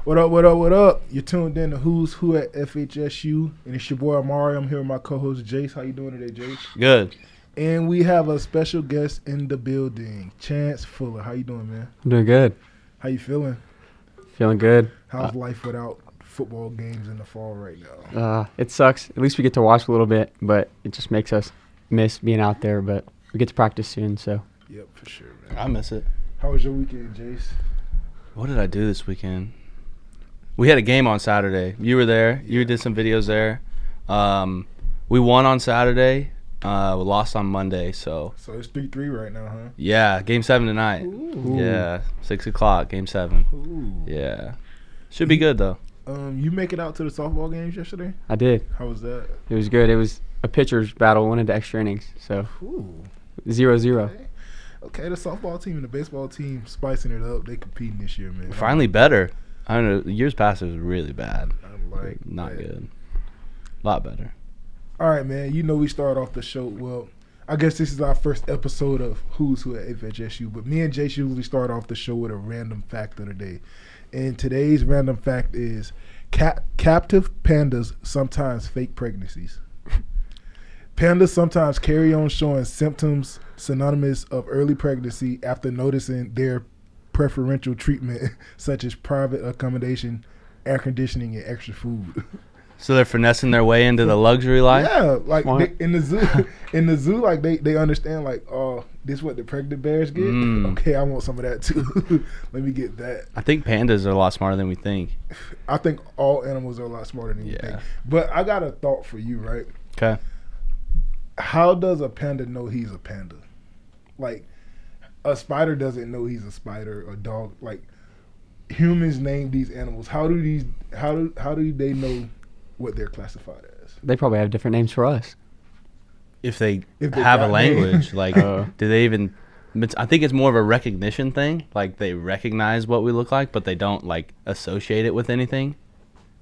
What up, what up, what up? You're tuned in to Who's Who at FHSU, and it's your boy Amari. I'm here with my co-host Jace. How you doing today, Jace? Good. And we have a special guest in the building, Chance Fuller. How you doing, man? I'm doing good. How you feeling? Feeling good. How's life without football games in the fall right now? It sucks. At least we get to watch a little bit, but it just makes us miss being out there. But we get to practice soon, so. Yep, for sure, man. I miss it. How was your weekend, Jace? What did I do this weekend? We had a game on Saturday. You were there. Yeah. You did some videos there. We won on Saturday. We lost on Monday. So it's 3-3 right now, huh? yeah, Game 7 tonight. Ooh. Yeah, 6 o'clock, Game 7. Ooh. Yeah, should be good though. You make it out to the softball games yesterday? I did. How was that? It was good. It was a pitcher's battle, went into extra innings, so Ooh. 0-0. Okay, the softball team and the baseball team spicing it up. They competing this year, man. Finally better. I don't know. The years past it was really bad. I like Not that. good. A lot better. All right, man. You know we start off the show. Well, I guess this is our first episode of Who's Who at FHSU. But me and Jace usually start off the show with a random fact of the day. And today's random fact is captive pandas sometimes fake pregnancies. Pandas sometimes carry on showing symptoms synonymous of early pregnancy after noticing their preferential treatment, such as private accommodation, air conditioning, and extra food. So they're finessing their way into the luxury life. Yeah, like Smart. in the zoo, like they understand, like, oh, this is what the pregnant bears get. Okay, I want some of that too. Let me get that. I think pandas are a lot smarter than we think. I think all animals are a lot smarter than you think. But I got a thought for you, right? Okay. How does a panda know he's a panda? Like, a spider doesn't know he's a spider. A dog, like, humans name these animals. How do they know what they're classified as? They probably have different names for us. If they If they have a got language, names. like, do they even? I think it's more of a recognition thing. Like they recognize what we look like, but they don't like associate it with anything.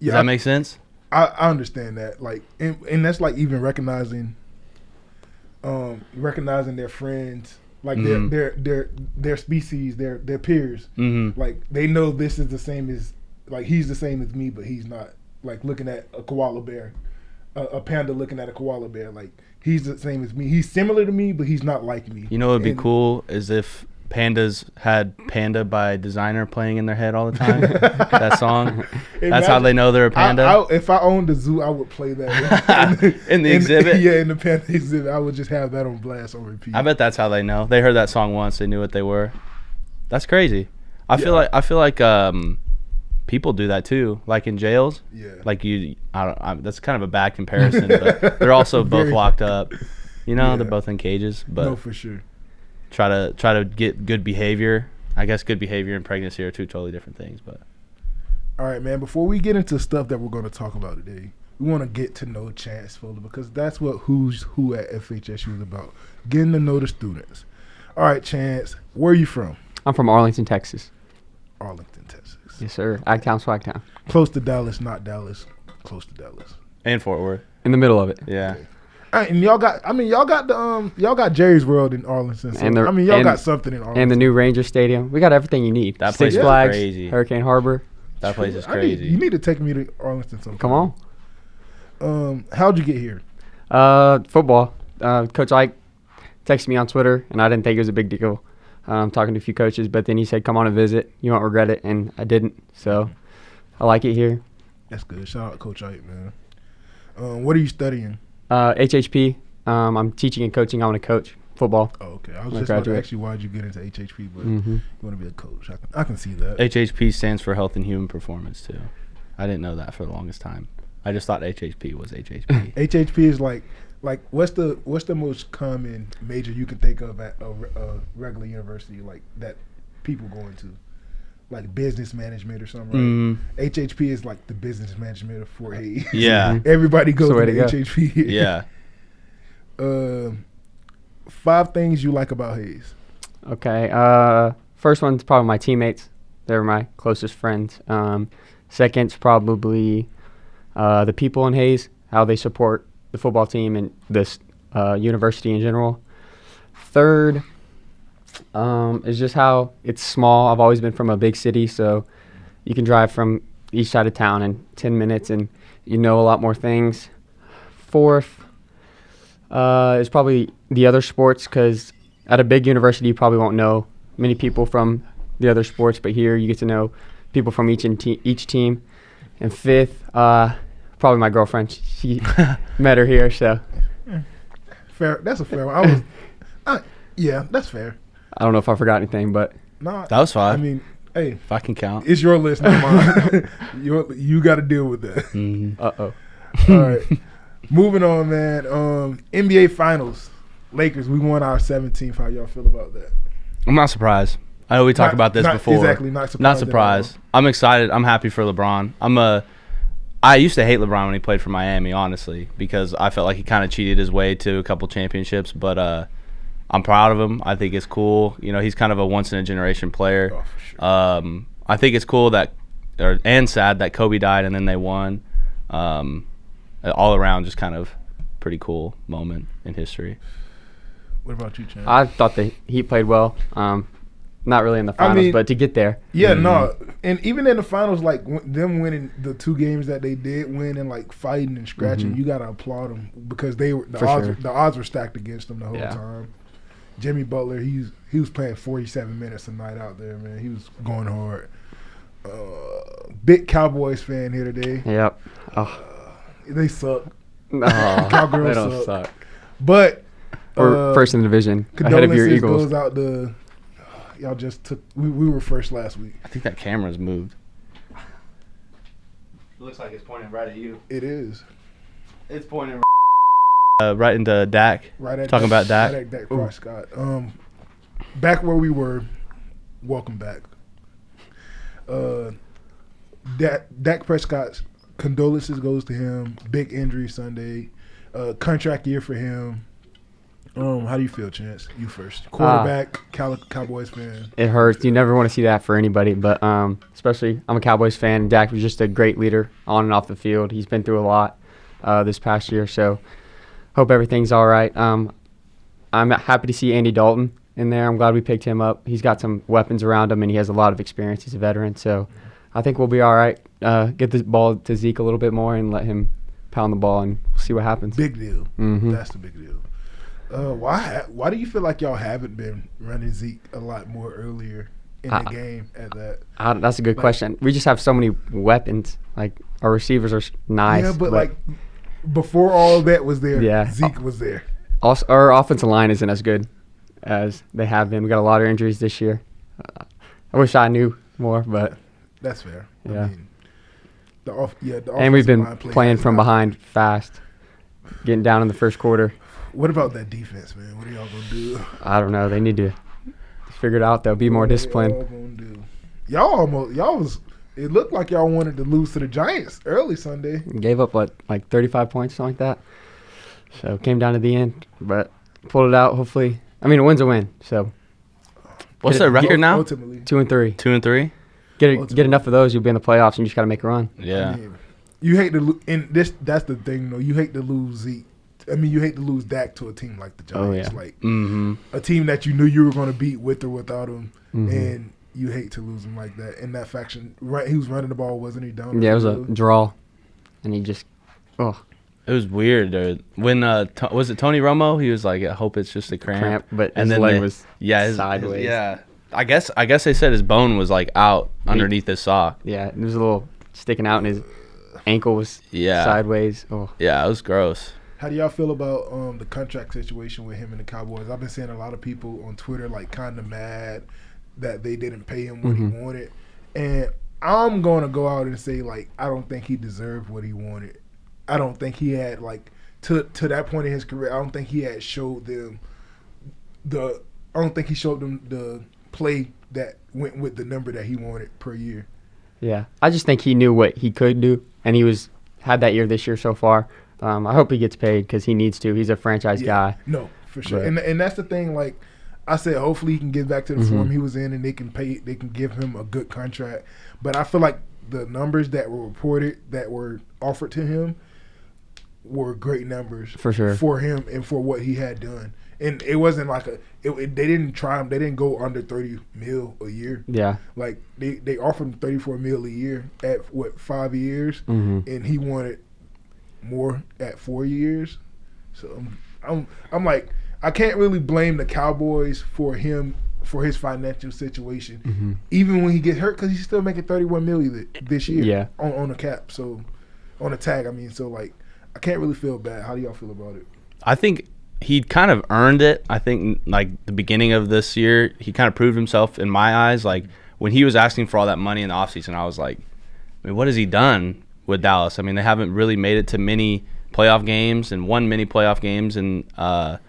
Does that make sense? I understand that. Like, and that's like even recognizing their friends, like their species, their peers. Mm-hmm. Like they know this is the same as, like, he's the same as me, but he's not. Like looking at a koala bear, a panda looking at a koala bear. Like he's the same as me. He's similar to me, but he's not like me. You know what would be cool is if pandas had "Panda" by Designer playing in their head all the time. That song. That's how they know they're a panda. If I owned a zoo, I would play that In the exhibit? Yeah, in the panda exhibit, I would just have that on blast on repeat. I bet that's how they know. They heard that song once. They knew what they were. That's crazy. I feel like people do that too, like in jails. Yeah. Like that's kind of a bad comparison, but they're also both locked up. You know, Yeah. they're both in cages, but No, for sure. try to get good behavior. I guess good behavior and pregnancy are two totally different things, but All right, man. Before we get into stuff that we're going to talk about today, we want to get to know Chance Fuller, because that's what Who's Who at FHSU is about, getting to know the students. All right, Chance, where are you from? I'm from Arlington, Texas. Arlington, Texas. Yes, sir. Agtown, Swagtown. Close to Dallas, not Dallas. Close to Dallas. and Fort Worth. In the middle of it. Yeah. Okay. All right, and y'all got Jerry's World in Arlington. So, y'all got something in Arlington. And the new Ranger Stadium. We got everything you need. That place Six is Flags, crazy. Hurricane Harbor. That place is You crazy. need to take me to Arlington sometime. Come on. How'd you get here? Football. Coach Ike texted me on Twitter, and I didn't think it was a big deal. Talking to a few coaches, but then he said, come on and visit. You won't regret it, and I didn't. So I like it here. That's good. Shout out Coach Ike, man. What are you studying? HHP. I'm teaching and coaching. I want to coach football. Oh, okay. I I'm was a just about to graduate. ask you why'd you get into HHP, but Mm-hmm. you want to be a coach. I can see that. HHP stands for Health and Human Performance too. I didn't know that for the longest time. I just thought HHP was HHP. HHP is like what's the most common major you can think of at a regular university, like that people go into, like business management or something, right? HHP is like the business management of Fort Hays. Yeah. Everybody goes That's to the way to go. HHP. Yeah. 5 things you like about Hayes. Okay. First one's probably my teammates. They're my closest friends. Second's probably the people in Hayes, how they support the football team and this university in general. Third is just how it's small. I've always been from a big city, so you can drive from each side of town in 10 minutes, and you know a lot more things. Fourth is probably the other sports, because at a big university you probably won't know many people from the other sports, but here you get to know people from each team. And fifth, probably my girlfriend. She met her here, so. Fair. That's a fair one. Yeah, that's fair. I don't know if I forgot anything, but. Nah, That was fine. I mean, hey, if I can count. it's your list, not mine. You got to deal with that. Mhm. Uh-oh. All right. Moving on, man. NBA Finals. Lakers, we won our 17th. How y'all feel about that? I'm not surprised. I know we talked about this before. Exactly, not surprised. Not surprised. I'm excited. I'm happy for LeBron. I used to hate LeBron when he played for Miami, honestly, because I felt like he kind of cheated his way to a couple championships. But I'm proud of him. I think it's cool. You know, he's kind of a once-in-a-generation player. Oh, for sure. I think it's cool and sad that Kobe died and then they won. All around, just kind of pretty cool moment in history. What about you, Chan? I thought he played well. Not really in the finals, but to get there. Yeah, no. And even in the finals, like them winning the 2 games that they did win and like fighting and scratching, you got to applaud them, because the odds were stacked against them the whole time. Jimmy Butler, he was playing 47 minutes a night out there, man. He was going hard. Big Cowboys fan here today. Yep. Oh. They suck. No, Cowgirls they don't suck. But We're first in the division, ahead of your Eagles. Goes out to y'all. Just took. We were first last week. I think that camera's moved. It looks like it's pointing right at you. It is. It's pointing right into Dak. Talking about Dak. Right at Dak Prescott. Back where we were. Welcome back. Dak Prescott's condolences goes to him. Big injury Sunday. Contract year for him. How do you feel, Chance? You first. Quarterback, Cowboys fan. It hurts. You never want to see that for anybody, but especially I'm a Cowboys fan. Dak was just a great leader on and off the field. He's been through a lot this past year, so hope everything's all right. I'm happy to see Andy Dalton in there. I'm glad we picked him up. He's got some weapons around him, and he has a lot of experience. He's a veteran, so I think we'll be all right. Get the ball to Zeke a little bit more and let him pound the ball, and we'll see what happens. Big deal. Mm-hmm. That's the big deal. Why do you feel like y'all haven't been running Zeke a lot more earlier in the game at that? That's a good question. We just have so many weapons. Like, our receivers are nice. Yeah, but like before all of that was there, Yeah. Zeke was there. Also, our offensive line isn't as good as they have been. We got a lot of injuries this year. I wish I knew more, but That's fair. Yeah. I mean, the and we've been offensive line playing has from not- behind fast, getting down in the first quarter. What about that defense, man? What are y'all gonna do? I don't know. They need to figure it out, though. Be more disciplined. What are y'all gonna do? It looked like y'all wanted to lose to the Giants early Sunday. Gave up, like 35 points, something like that. So it came down to the end, but pulled it out, hopefully. I mean, a win's a win, so. What's their record now? Ultimately, 2-3. 2-3. Get enough of those, you'll be in the playoffs, and you just got to make a run. Yeah. I mean, you hate to and that's the thing though. You hate to lose Zeke. I mean, you hate to lose Dak to a team like the Giants, yeah. like Mm-hmm. a team that you knew you were going to beat with or without him, Mhm. and you hate to lose him like that. In that faction, right? He was running the ball, wasn't he? Down. the Yeah, it was a field? draw, and he just, It was weird, dude. When was it Tony Romo? He was like, "I hope it's just a cramp." but And his then leg was his sideways. yeah, I guess they said his bone was like out underneath his sock. Yeah, it was a little sticking out, and his ankle was Yeah. sideways. Oh, Yeah, it was gross. How do y'all feel about the contract situation with him and the Cowboys? I've been seeing a lot of people on Twitter like kind of mad that they didn't pay him what he wanted, and I'm going to go out and say like I don't think he deserved what he wanted. I don't think he had like to that point in his career. I don't think he had showed them the. I don't think he showed them the play that went with the number that he wanted per year. yeah. I just think he knew what he could do, and he had that year this year so far. I hope he gets paid because he needs to. He's a franchise guy. No, for sure. But- And that's the thing. Like I said, hopefully he can get back to the form he was in, and they can give him a good contract. But I feel like the numbers that were reported that were offered to him were great numbers For sure. for him and for what he had done. And it wasn't like they didn't try him. They didn't go under $30 million a year. Yeah. Like they offered him $34 million a year at 5 years, and he wanted more at 4 years. So I'm like, I can't really blame the Cowboys for his financial situation, even when he gets hurt, because he's still making $31 million this year. Yeah. On the cap. So on the tag. I mean, so like, I can't really feel bad. How do y'all feel about it? I think he kind of earned it. I think like the beginning of this year, he kind of proved himself in my eyes. Like when he was asking for all that money in the offseason, I was like, I mean, what has he done with Dallas? I mean, they haven't really made it to many playoff games and won many playoff games, and I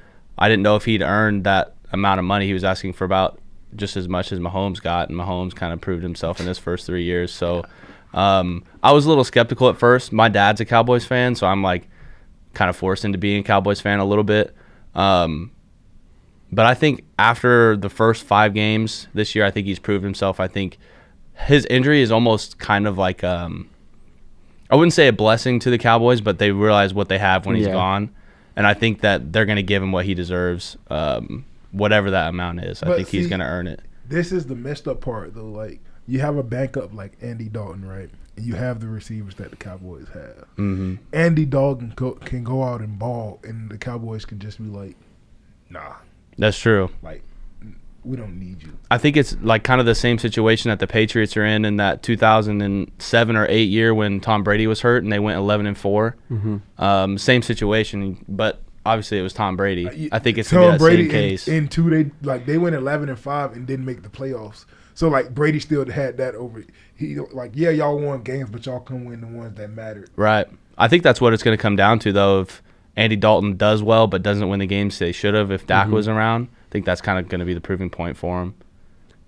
didn't know if he'd earned that amount of money. He was asking for about just as much as Mahomes got, and Mahomes kind of proved himself in his first 3 years. So I was a little skeptical at first. My dad's a Cowboys fan, so I'm like kind of forced into being a Cowboys fan a little bit. But I think after the first 5 games this year, I think he's proved himself. I think his injury is almost kind of like I wouldn't say a blessing to the Cowboys, but they realize what they have when he's gone. And I think that they're going to give him what he deserves, whatever that amount is. I think he's going to earn it. This is the messed up part, though. Like, you have a backup like Andy Dalton, right? And you have the receivers that the Cowboys have. Mm-hmm. Andy Dalton can go out and ball, and the Cowboys can just be like, nah. That's true. Like, we don't need you. I think it's like kind of the same situation that the Patriots are in that 2007 or 8 year when Tom Brady was hurt and they went 11-4. Same situation, but obviously it was Tom Brady. I think it's Tom that Brady same case. In two, they went 11-5 and didn't make the playoffs. So like Brady still had that over. He like, yeah, y'all won games, but y'all come win the ones that mattered. Right. I think that's what it's going to come down to, though. If Andy Dalton does well but doesn't win the games they should have, if Dak was around, I think that's kind of going to be the proving point for him.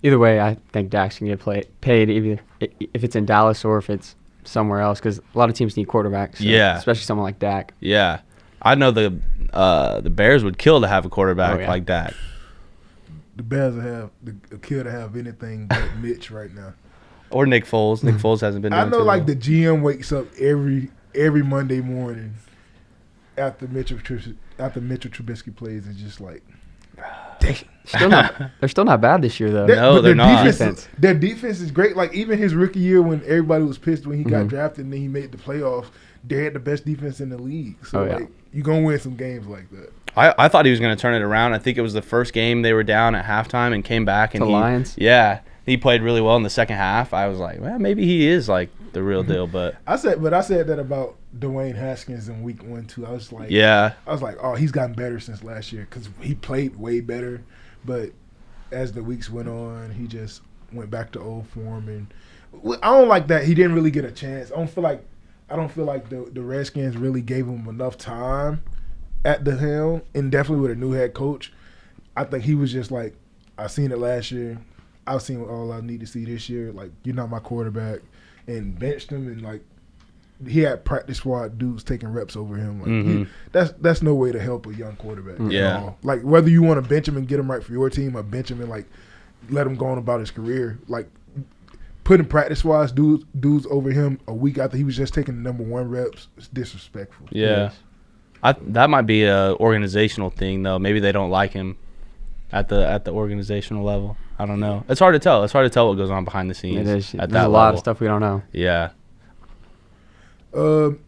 Either way, I think Dak's going to get paid either if it's in Dallas or if it's somewhere else, because a lot of teams need quarterbacks. So, yeah. Especially someone like Dak. Yeah. I know the Bears would kill to have a quarterback like Dak. The Bears would kill to have anything but Mitch right now. Or Nick Foles. Nick Foles hasn't been doing I know, too like, well. the GM wakes up every Monday morning after Mitchell Trubisky plays and just like, dang. They're still not bad this year, though. No, they're not. Their defense is great. Like, even his rookie year when everybody was pissed when he got drafted and then he made the playoffs, they had the best defense in the league. So, you're going to win some games like that. I thought he was going to turn it around. I think it was the first game they were down at halftime and came back. And the Lions? Yeah. He played really well in the second half. I was like, well, maybe he is like the real deal. But I said that about Dwayne Haskins in week 1 too. I was like, oh, he's gotten better since last year because he played way better. But as the weeks went on, he just went back to old form. And I don't like that he didn't really get a chance. I don't feel like the Redskins really gave him enough time at the helm, and definitely with a new head coach. I think he was just like, I seen it last year. I've seen all I need to see this year. Like, you're not my quarterback, and benched him. And like, he had practice squad dudes taking reps over him. Like, that's no way to help a young quarterback. At all. Like, whether you want to bench him and get him right for your team, or bench him and like let him go on about his career. Like, putting practice squad dudes over him a week after he was just taking the number 1 reps is disrespectful. Yeah. That might be a organizational thing, though. Maybe they don't like him at the organizational level. I don't know. It's hard to tell. It's hard to tell what goes on behind the scenes. It is. There's a lot of stuff we don't know. Yeah. NFL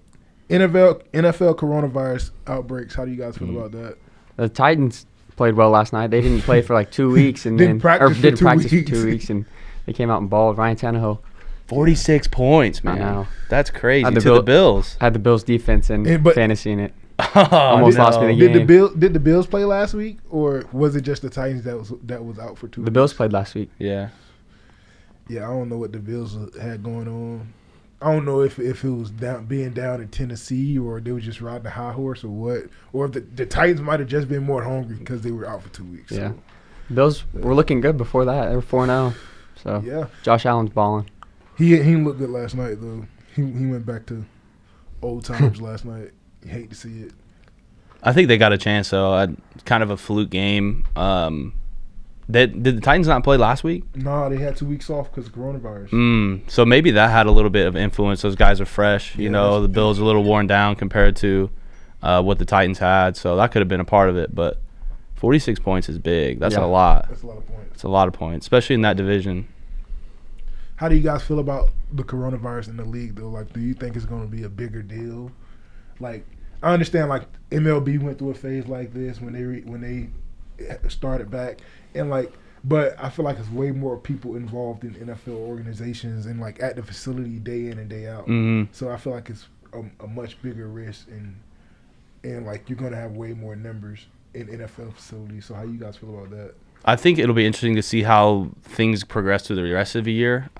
coronavirus outbreaks. How do you guys feel about that? The Titans played well last night. They didn't play for like 2 weeks and didn't practice for 2 weeks, and they came out and balled. Ryan Tannehill. 46 points, man. I know. That's crazy. The Bills. Had the Bills defense and fantasy in it. Almost lost me the game. Did the Bills play last week, or was it just the Titans that was out for 2 weeks? The Bills played last week. Yeah. Yeah, I don't know what the Bills had going on. I don't know if it was being down in Tennessee, or they were just riding a high horse, or what, or if the Titans might have just been more hungry because they were out for 2 weeks. Yeah, so. Bills were looking good before that. They were 4-0. So yeah, Josh Allen's balling. He didn't look good last night though. He went back to old times last night. You hate to see it. I think they got a chance though. Kind of a fluke game. Did the Titans not play last week? No, they had 2 weeks off because of coronavirus. So maybe that had a little bit of influence. Those guys are fresh. You know, the Bills are a little worn down compared to what the Titans had. So that could have been a part of it. But 46 points is big. That's Yeah. a lot. That's a lot of points. It's a lot of points, especially in that division. How do you guys feel about the coronavirus in the league, though? Like, do you think it's going to be a bigger deal? Like, I understand, like, MLB went through a phase like this when they started back, and like, but I feel like it's way more people involved in NFL organizations and like at the facility day in and day out. Mm-hmm. So I feel like it's a much bigger risk, and like you're going to have way more numbers in NFL facilities. So how you guys feel about that? I think it'll be interesting to see how things progress through the rest of the year.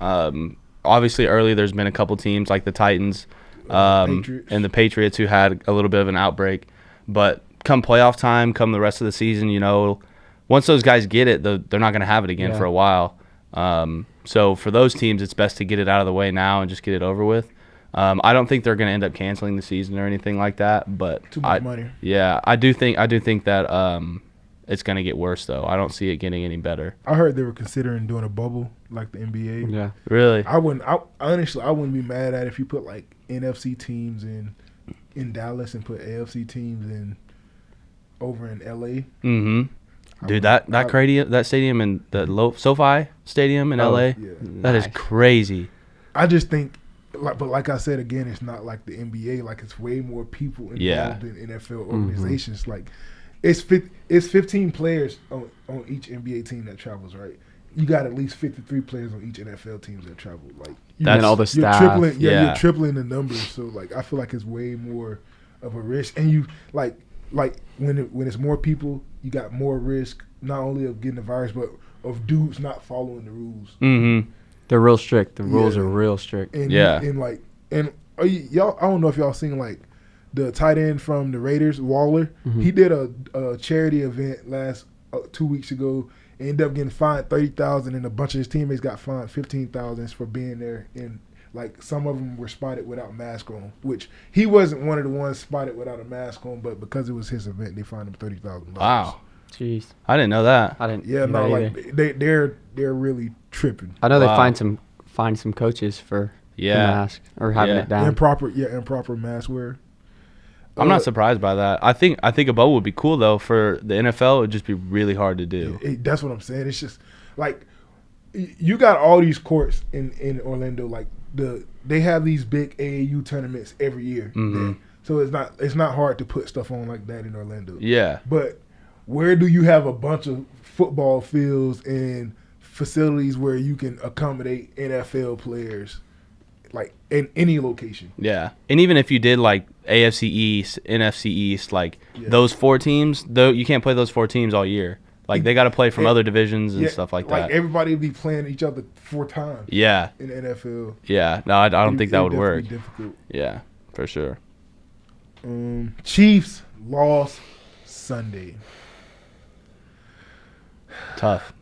Obviously, early there's been a couple teams like the Titans and the Patriots who had a little bit of an outbreak. But come playoff time, come the rest of the season, once those guys get it, they're not going to have it again for a while. So for those teams, it's best to get it out of the way now and just get it over with. I don't think they're going to end up canceling the season or anything like that. But Too much money. Yeah, I do think that it's going to get worse, though. I don't see it getting any better. I heard they were considering doing a bubble like the NBA. Yeah. Really? Honestly, I wouldn't be mad at it if you put like NFC teams in Dallas and put AFC teams in over in LA. Mm-hmm. Dude, that stadium in the SoFi Stadium in LA, Yeah. that is crazy. I just think, like I said again, it's not like the NBA. Like it's way more people involved in NFL organizations. Mm-hmm. Like it's 15 players on each NBA team that travels, right? You got at least 53 players on each NFL teams that travel. Like that's all the staff. You're tripling the numbers. So like I feel like it's way more of a risk, and you like when it's more people, you got more risk not only of getting the virus, but of dudes not following the rules. Mm-hmm. They're real strict. The rules are real strict. And y'all, I don't know if y'all seen like the tight end from the Raiders, Waller. Mm-hmm. He did a charity event last 2 weeks ago. Ended up getting fined $30,000, and a bunch of his teammates got fined $15,000 for being there. And like some of them were spotted without mask on, which he wasn't one of the ones spotted without a mask on, but because it was his event, they fined him $30,000. Wow. Jeez. I didn't know that. I didn't. Yeah, no, like they're really tripping. I know they find some coaches for the mask or having it down. Improper mask wear. I'm not surprised by that. I think a bubble would be cool though. For the NFL, it would just be really hard to do. That's what I'm saying. It's just like you got all these courts in Orlando. Like they have these big AAU tournaments every year. Mm-hmm. So it's not hard to put stuff on like that in Orlando. Yeah. But where do you have a bunch of football fields and facilities where you can accommodate NFL players, like in any location? Yeah, and even if you did like AFC East, NFC East, like those 4 teams, though, you can't play those 4 teams all year. Like they got to play from other divisions and stuff like that. Like everybody would be playing each other 4 times. Yeah. In the NFL. Yeah. No, I don't think that would work. Difficult. Yeah, for sure. Chiefs lost Sunday. Tough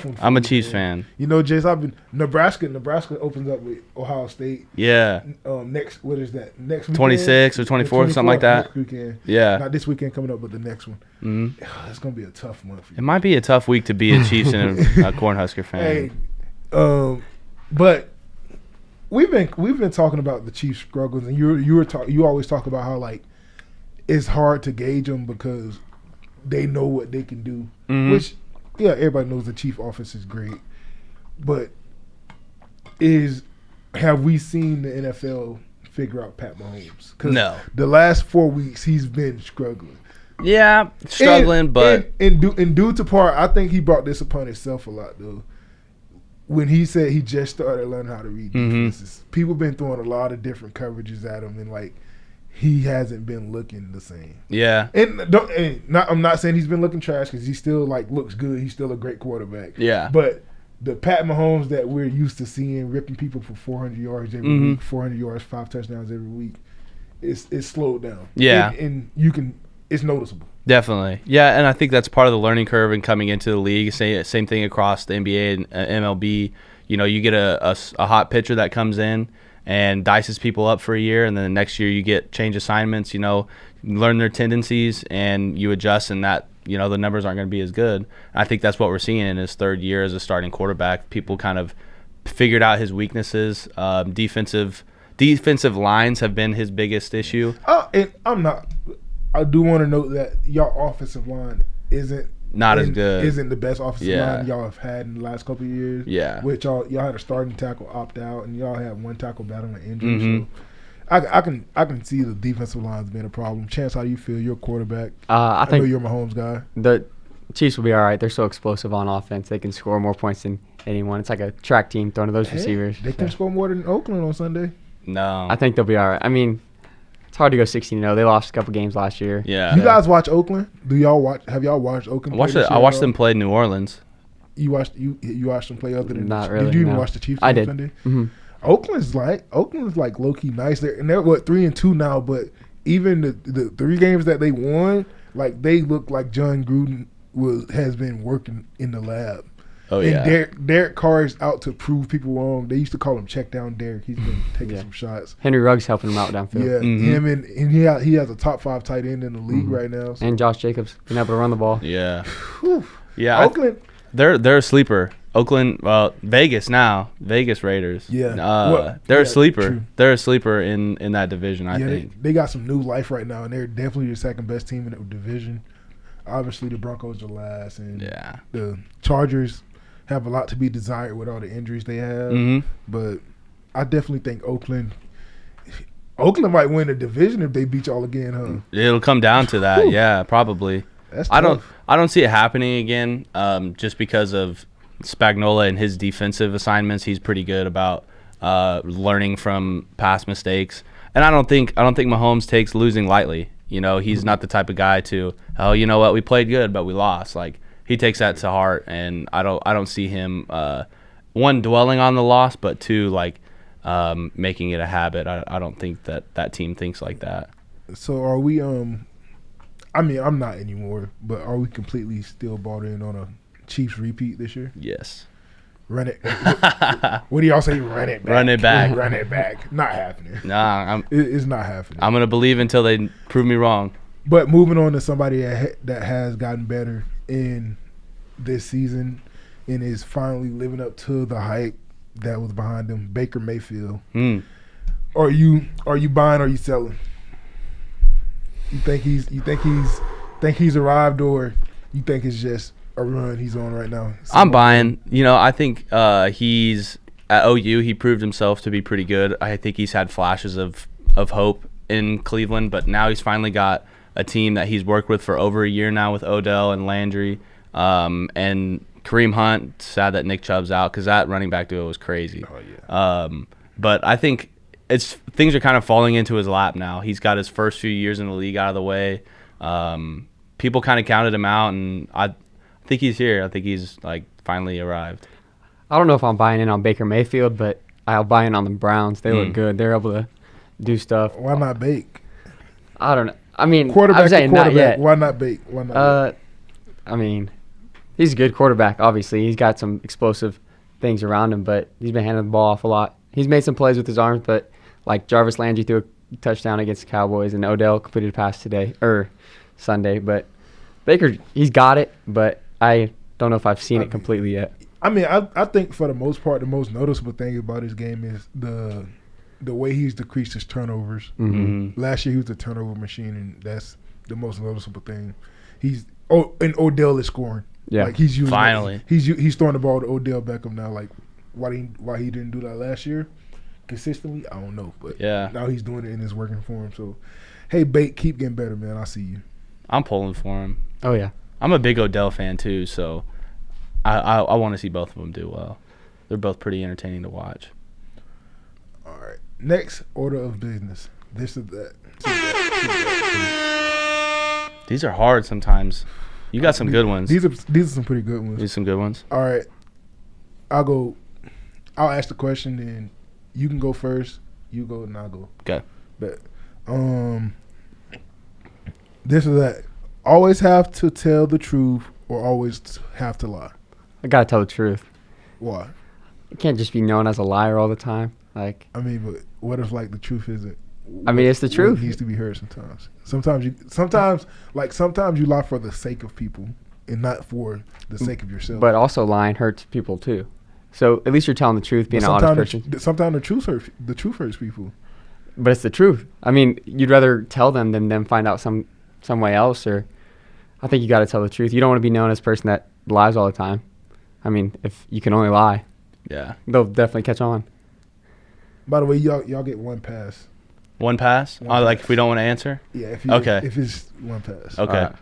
one. I'm a Chiefs fan. Jace, Nebraska opens up with Ohio State. Yeah. Next weekend? 26 or 24, something like that. Next weekend. Yeah. Not this weekend coming up, but the next one. Mm-hmm. It's gonna be a tough month for you. It might be a tough week to be a Chiefs and a Cornhusker fan. Hey, but we've been talking about the Chiefs' struggles, and you always talk about how like it's hard to gauge them because they know what they can do, which. Yeah, everybody knows the Chief offense is great, but have we seen the NFL figure out Pat Mahomes? No. The last 4 weeks he's been struggling. Yeah, struggling, but due to part, I think he brought this upon himself a lot though. When he said he just started learning how to read defenses, people been throwing a lot of different coverages at him, and like. He hasn't been looking the same. Yeah. I'm not saying he's been looking trash because he still like looks good. He's still a great quarterback. Yeah. But the Pat Mahomes that we're used to seeing ripping people for 400 yards every week, 400 yards, 5 touchdowns every week, it's slowed down. Yeah. And it's noticeable. Definitely. Yeah, and I think that's part of the learning curve in coming into the league. Same thing across the NBA and MLB. You get a hot pitcher that comes in and dices people up for a year, and then the next year you get change assignments, learn their tendencies, and you adjust, and that, the numbers aren't going to be as good. I think that's what we're seeing in his 3rd year as a starting quarterback. People kind of figured out his weaknesses. Defensive lines have been his biggest issue. And I do want to note that your offensive line isn't as good. Isn't the best offensive line y'all have had in the last couple of years. Yeah. Which y'all had a starting tackle opt out, and y'all had one tackle battling an injury. So I can see the defensive lines being a problem. Chance, how do you feel? You're a quarterback. I know think you're a Mahomes guy. the Chiefs will be all right. They're so explosive on offense. They can score more points than anyone. It's like a track team throwing to those receivers. They can score more than Oakland on Sunday. No. I think they'll be all right. I mean, it's hard to go 16-0. They lost a couple games last year. Yeah. You guys watch Oakland? Have y'all watched Oakland? I watched them play New Orleans. You watched them play other than Not really. Did you even no. watch the Chiefs I on did. Sunday? Mm-hmm. Oakland's like low key nice. They're 3-2 now, but even the 3 games that they won, like they look like John Gruden has been working in the lab. Oh, and yeah. Derek Carr is out to prove people wrong. They used to call him check down Derek. He's been taking some shots. Henry Ruggs helping him out downfield. Yeah, him and he has a top 5 tight end in the league right now. So. And Josh Jacobs being able to run the ball. Yeah. Whew. Yeah. Oakland. They're a sleeper. Oakland, well, Vegas now. Vegas Raiders. Yeah. They're a sleeper. True. They're a sleeper in that division, I think. They got some new life right now, and they're definitely the second best team in the division. Obviously, the Broncos are last, and the Chargers have a lot to be desired with all the injuries they have. Mm-hmm. But I definitely think Oakland might win the division if they beat y'all again, huh? It'll come down to that. Yeah, probably. That's tough. I don't see it happening again. Just because of Spagnuolo and his defensive assignments. He's pretty good about learning from past mistakes, and I don't think Mahomes takes losing lightly. You know, he's not the type of guy to, oh, you know what, we played good but we lost. Like, he takes that to heart, and I don't see him one, dwelling on the loss, but two, like making it a habit. I don't think that team thinks like that. So are we I mean, I'm not anymore, but are we completely still bought in on a Chiefs repeat this year? Yes. Run it. What do y'all say? Run it back. Run it back. Run it back. Not happening. Nah, it's not happening. I'm gonna believe until they prove me wrong. But moving on to somebody that has gotten better in this season and is finally living up to the hype that was behind him, Baker Mayfield. Are you buying or are you selling? You think he's arrived, or you think it's just a run he's on right now? I'm buying. You know, I think he's at OU. He proved himself to be pretty good. I think he's had flashes of hope in Cleveland, but now he's finally got a team that he's worked with for over a year now with Odell and Landry, and Kareem Hunt. Sad that Nick Chubb's out because that running back duo was crazy. Oh yeah. But I think things are kind of falling into his lap now. He's got his first few years in the league out of the way. People kind of counted him out, and I think he's here. I think he's like finally arrived. I don't know if I'm buying in on Baker Mayfield, but I'll buy in on the Browns. They look good. They're able to do stuff. Why not Bake? I don't know. I mean, Quarterback I'm saying to quarterback. not yet. Why not Bake? Why not? I mean, he's a good quarterback. Obviously, he's got some explosive things around him, but he's been handing the ball off a lot. He's made some plays with his arms, but like Jarvis Landry threw a touchdown against the Cowboys, and Odell completed a pass Sunday. But Baker, he's got it, but I don't know if I've seen it completely yet. I mean, I think for the most part, the most noticeable thing about his game is the way he's decreased his turnovers. Mm-hmm. Last year he was a turnover machine, and that's the most noticeable thing. And Odell is scoring. Yeah, like he's using finally he's throwing the ball to Odell Beckham now. Like why he didn't do that last year consistently, I don't know. But yeah, now he's doing it and it's working for him. So, hey, Bate, keep getting better, man. I see you. I'm pulling for him. Oh yeah, I'm a big Odell fan too, so I want to see both of them do well. They're both pretty entertaining to watch. All right, next order of business. This is that. These are hard sometimes. You got some good ones. These are some pretty good ones. These are some good ones. All right, I'll ask the question, and you can go first. You go, and I'll go. Okay. But this is that. Always have to tell the truth, or always have to lie. I gotta tell the truth. Why? You can't just be known as a liar all the time. Like, I mean, but what if like the truth isn't? I mean, it's the truth. It needs to be heard sometimes. Sometimes you lie for the sake of people and not for the sake of yourself. But also lying hurts people too. So at least you're telling the truth, being an honest person. Sometimes the truth hurts people. But it's the truth. I mean, you'd rather tell them than them find out some way else, or I think you got to tell the truth. You don't want to be known as a person that lies all the time. I mean, if you can only lie, Yeah. they'll definitely catch on. By the way, y'all get one pass. One pass? Like if we don't want to answer? Yeah. If it's one pass. Okay. Right.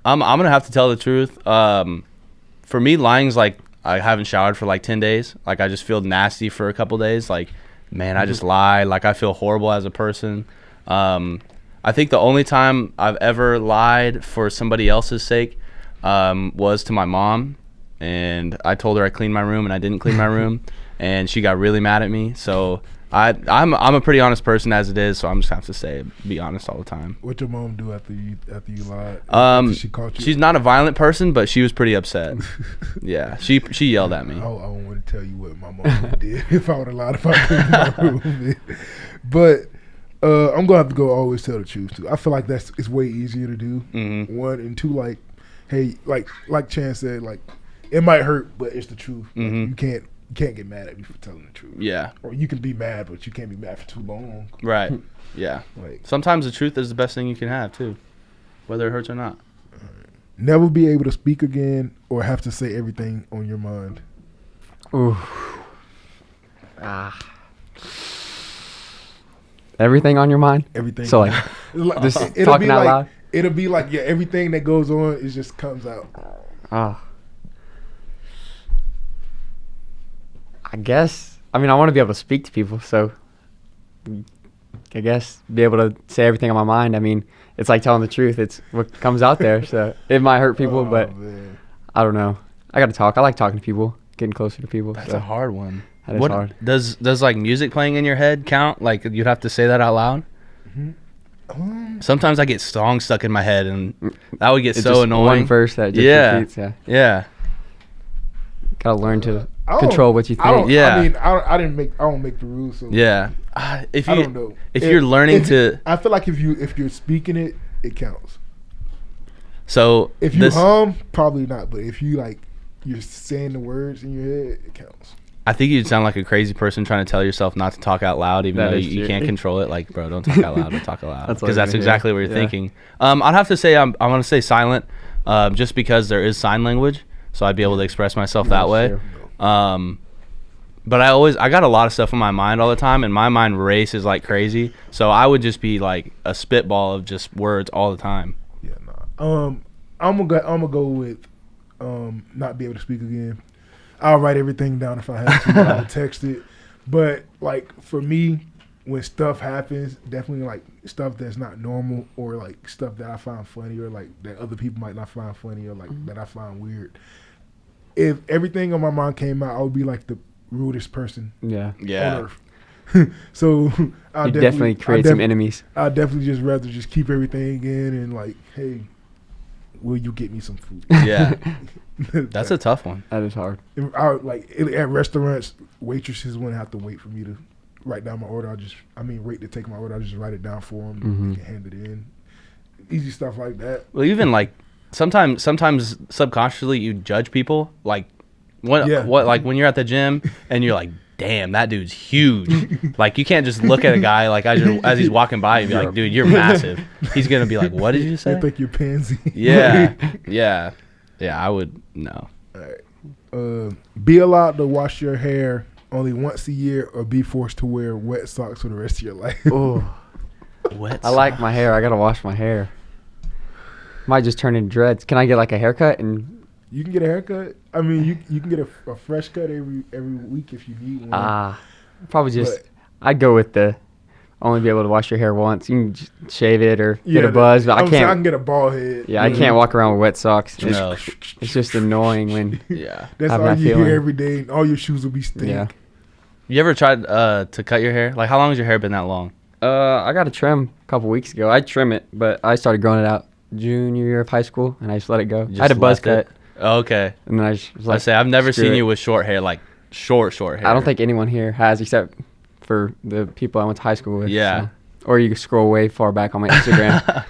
I'm going to have to tell the truth. For me, lying's like I haven't showered for like 10 days. Like I just feel nasty for a couple days. Like, man, I just lied. Like I feel horrible as a person. I think the only time I've ever lied for somebody else's sake was to my mom. And I told her I cleaned my room and I didn't clean my room. And she got really mad at me. So I'm a pretty honest person as it is, so I'm just gonna have to say be honest all the time. What your mom do after you lied? After she caught you? She's not a violent person, but she was pretty upset. Yeah, she yelled at me. I don't want to tell you what my mom did if I would have lied if I cleaned my room. But I'm gonna have to go always tell the truth too. I feel like it's way easier to do. Mm-hmm. One and two, like, hey, like Chance said, like it might hurt, but it's the truth. Mm-hmm. Like, you can't get mad at me for telling the truth. Yeah. Or you can be mad, but you can't be mad for too long. Right. Yeah. Like, sometimes the truth is the best thing you can have too, whether it hurts or not. never be able to speak again or have to say everything on your mind. Ooh. Everything on your mind? Everything. So like just talking out loud? It'll be like, yeah, everything that goes on, it just comes out. I guess. I mean, I want to be able to speak to people, so I guess be able to say everything on my mind. I mean, it's like telling the truth. It's what comes out there, so it might hurt people, but man. I don't know. I got to talk. I like talking to people, getting closer to people. That's so a hard one. That is hard. Does like music playing in your head count? Like you'd have to say that out loud? Mm-hmm. Sometimes I get songs stuck in my head, and that would get It's so just annoying. one verse that just repeats. Yeah. Yeah. Gotta learn to I don't- control what you I don't, think. Yeah. I mean, I don't make the rules. So Yeah. If you I don't know. if you're learning to I feel like if you're speaking it, it counts. so If you this, hum, probably not. But if you like, you're saying the words in your head, it counts. I think you'd sound like a crazy person trying to tell yourself not to talk out loud, even That though is you true. can't control it. Like, bro, don't talk out loud. Don't talk out loud. That's all Because you're that's gonna exactly hear. what you're Yeah. thinking. I'd have to say I want to say silent, just because there is sign language, so I'd be able to express myself that That's way. true. But I got a lot of stuff on my mind all the time, and my mind races like crazy. So I would just be like a spitball of just words all the time. Yeah, nah. I'm gonna go with not be able to speak again. I'll write everything down if I have to. I'll text it. But like for me, when stuff happens, definitely like stuff that's not normal or like stuff that I find funny or like that other people might not find funny or like that I find weird. If everything on my mind came out, I would be like the rudest person Yeah. on earth. So I'll You definitely create some enemies. I'd definitely just rather just keep everything in and like, hey, will you get me some food? Yeah, that's a tough one. That is hard. At restaurants, waitresses wouldn't have to wait for me to write down my order. Wait to take my order. I just write it down for them and they can hand it in. Easy stuff like that. Well, even like sometimes subconsciously you judge people. Like what like when you're at the gym and you're like, damn, that dude's huge. Like you can't just look at a guy like as he's walking by and be like, dude, you're massive. He's gonna be like, what did you say? I think you're pansy. Yeah. I would no. All right. Be allowed to wash your hair only once a year or be forced to wear wet socks for the rest of your life. Oh, What? I like my hair. I gotta wash my hair. Might just turn into dreads. Can I get like a haircut and? You can get a haircut. I mean, you can get a fresh cut every week if you need one. Probably just. But- I'd go with the only be able to wash your hair once. You can just shave it or get a buzz, but I I can't. can get a bald head. Yeah, I can't walk around with wet socks. No. It's just annoying when. Yeah. That's have all that you feeling. hear every day. And all your shoes will be stink. Yeah. You ever tried to cut your hair? Like how long has your hair been that long? I got a trim a couple weeks ago. I trim it, but I started growing it out junior year of high school, and I just let it go. I had a buzz cut, Oh, okay. and then I just was I like, say I've never screw seen it. you with short hair, like short hair. I don't think anyone here has, except for the people I went to high school with. Yeah. so. Or you can scroll way far back on my Instagram.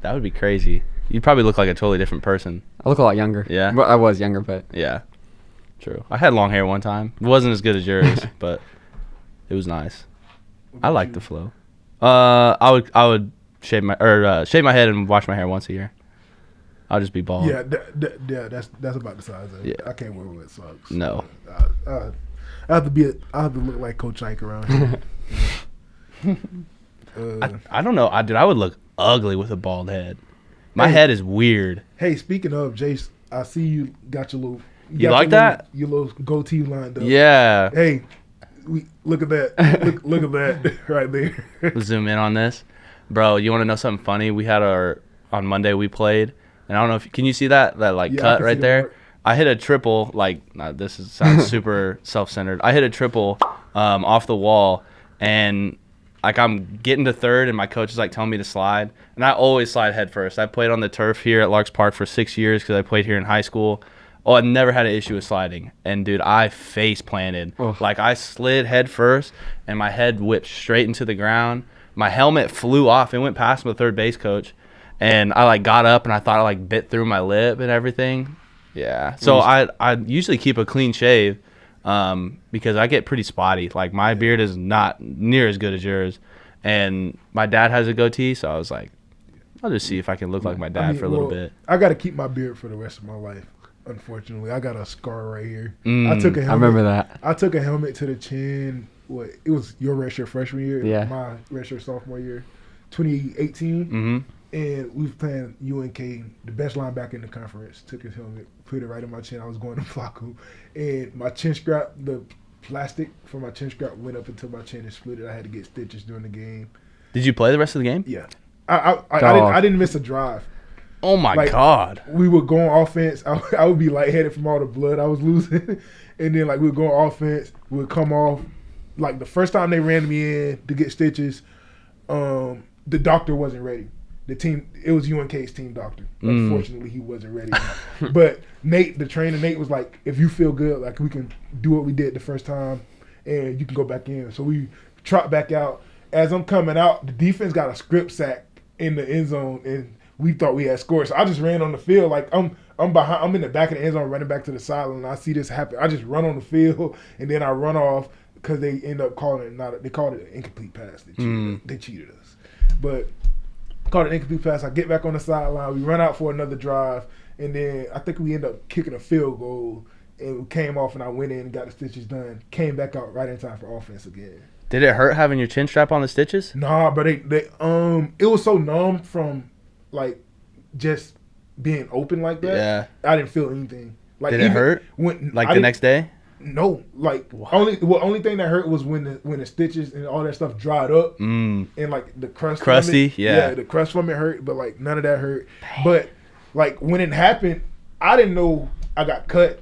That would be crazy. You'd probably look like a totally different person. I look a lot younger. Yeah? But I was younger, but Yeah. True. I had long hair one time. It wasn't as good as yours, but it was nice. I like the flow. I would shave my head and wash my hair once a year. I'll just be bald. Yeah, that's about the size of it. Yeah. I can't wear wet socks. No. I have to look like Coach Ike around here. I don't know. I would look ugly with a bald head. My head is weird. Hey, speaking of Jace, I see you got your little. You like that? Your little goatee lined up. Yeah. Hey, look at that. look at that right there. Let's zoom in on this. Bro, you want to know something funny? We had on Monday we played, and I don't know if can you see that cut right there? I hit a triple, sounds super self-centered. I hit a triple off the wall, and I'm getting to third, and my coach is telling me to slide, and I always slide head first. I played on the turf here at Larks Park for 6 years because I played here in high school. Oh, I never had an issue with sliding, and dude, I face planted. Oh. I slid head first, and my head whipped straight into the ground. My helmet flew off and went past the third base coach, and I got up and I thought I bit through my lip and everything. Yeah. So I usually keep a clean shave because I get pretty spotty. My beard is not near as good as yours, and my dad has a goatee, so I was like, I'll just see if I can look like my dad for a little bit. I got to keep my beard for the rest of my life. Unfortunately, I got a scar right here. I took a helmet. I remember that. I took a helmet to the chin. It was your redshirt freshman year. Yeah. My redshirt sophomore year, 2018. Mm-hmm. And we was playing UNK, the best linebacker in the conference. Took his helmet, put it right in my chin. I was going to Flacco, and my chin strap, the plastic for my chin strap went up until my chin and split it. I had to get stitches during the game. Did you play the rest of the game? Yeah. I didn't miss a drive. Oh, my God. We would go on offense. I would be lightheaded from all the blood I was losing. And then, we would go on offense. We would come off. The first time they ran me in to get stitches, the doctor wasn't ready. It was UNK's team doctor. Unfortunately, he wasn't ready. But the trainer, was like, if you feel good, we can do what we did the first time, and you can go back in. So we trot back out. As I'm coming out, the defense got a script sack in the end zone, and we thought we had scored. So I just ran on the field. I'm behind. I'm in the back of the end zone running back to the sideline, and I see this happen. I just run on the field, and then I run off because they end up calling it they called it an incomplete pass. They cheated us. But called an incomplete pass. I get back on the sideline. We run out for another drive, and then I think we end up kicking a field goal, and we came off, and I went in and got the stitches done. Came back out right in time for offense again. Did it hurt having your chin strap on the stitches? Nah, but it was so numb from just being open like that. Yeah. I didn't feel anything. Did it hurt? The next day? No. Only thing that hurt was when the stitches and all that stuff dried up and the crust. Crusty, from it, yeah. The crust from it hurt, but none of that hurt. Dang. But when it happened, I didn't know I got cut.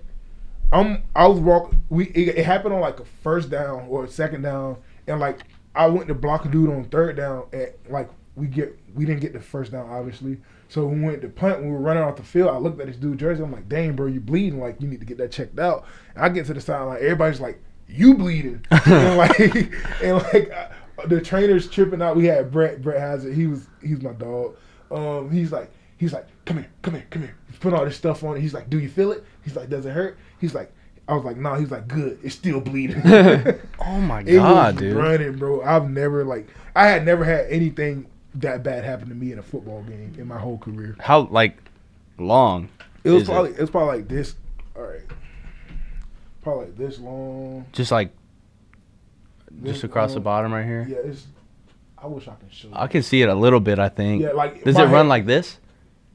I was walking. It happened on a first down or a second down, and I went to block a dude on third down, and we didn't get the first down obviously. So when we went to punt, when we were running off the field, I looked at this dude's jersey. I'm like, dang, bro, you bleeding. You need to get that checked out. And I get to the sideline. Everybody's like, you bleeding. The trainer's tripping out. We had Brett Hazard. He's my dog. He's like, come here. He's putting all this stuff on it. He's like, do you feel it? He's like, does it hurt? He's like, I was like, nah. He's like, good. It's still bleeding. Oh my God, dude. Running, bro. I had never had anything that bad happened to me in a football game in my whole career. How long? It was probably like this. All right, probably like this long. Just across the bottom right here. Yeah, I wish I could show you. I can see it a little bit. I think. Yeah, does it run like this?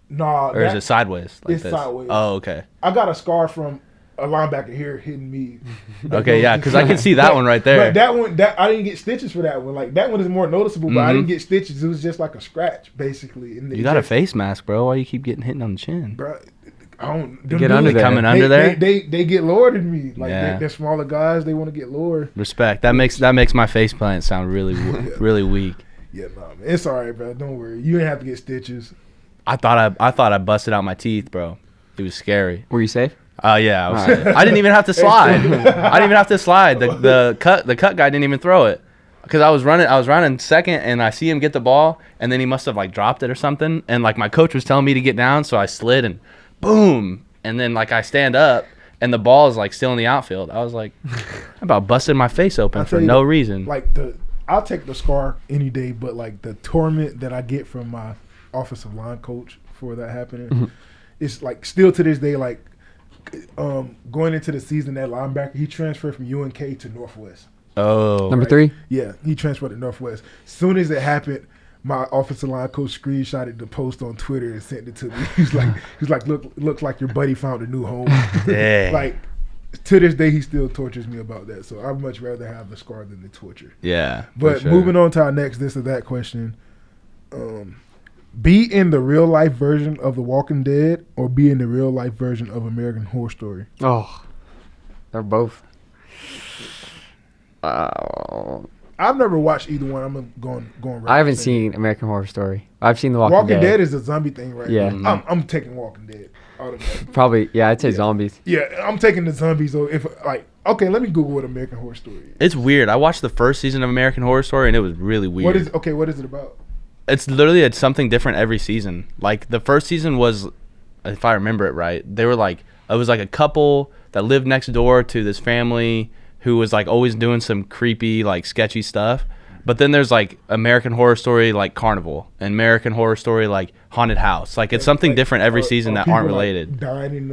Nah, or is it sideways? It's sideways. Oh, okay. I got a scar from a linebacker here hitting me. Okay, yeah, because I can see that one right there. But I didn't get stitches for that one. That one is more noticeable, but I didn't get stitches. It was just like a scratch, basically. And you got a face mask, bro. Why you keep getting hit on the chin? Bro, I don't get under there. Coming under there. They get lower than me. They're smaller guys. They want to get lower. Respect. That makes my face plant sound really really weak. Yeah, nah, man. It's all right, bro. Don't worry. You didn't have to get stitches. I thought I busted out my teeth, bro. It was scary. Were you safe? Yeah, I didn't even have to slide. The cut guy didn't even throw it because I was running second, and I see him get the ball, and then he must have like dropped it or something, and like my coach was telling me to get down, so I slid and boom, and then like I stand up, and the ball is like still in the outfield. I was like, I about busted my face open for no reason. Like I'll take the scar any day, but like the torment that I get from my offensive line coach before that happening. Mhm. It's like still to this day, like going into the season, that linebacker he transferred from UNK to Northwest. Oh, Number Right. 3. Yeah, he transferred to Northwest. Soon as it happened, my offensive line coach screenshotted the post on Twitter and sent it to me. He's like, looks like your buddy found a new home. Dang. Like to this day, he still tortures me about that. So I'd much rather have the scar than the torture. yeah. for But sure. moving on to our next this or that question. Be in the real life version of The Walking Dead or be in the real life version of American Horror Story? Oh, they're both. I've never watched either one. I'm going right. I haven't seen American Horror Story. I've seen The Walking, Walking Dead. Dead is a zombie thing, right? Yeah. now. I'm taking Walking Dead. Automatically. Probably, yeah, I'd say zombies. Yeah, I'm taking the zombies. So if like, okay, let me Google what American Horror Story is. It's weird. I watched the first season of American Horror Story and it was really weird. What is it about? It's literally something different every season. Like the first season was, if I remember it right, they were like, it was like a couple that lived next door to this family who was like always doing some creepy, like sketchy stuff. But then there's like American Horror Story like Carnival and American Horror Story like Haunted House. Like it's something Like, different every season that people, aren't like, related. dying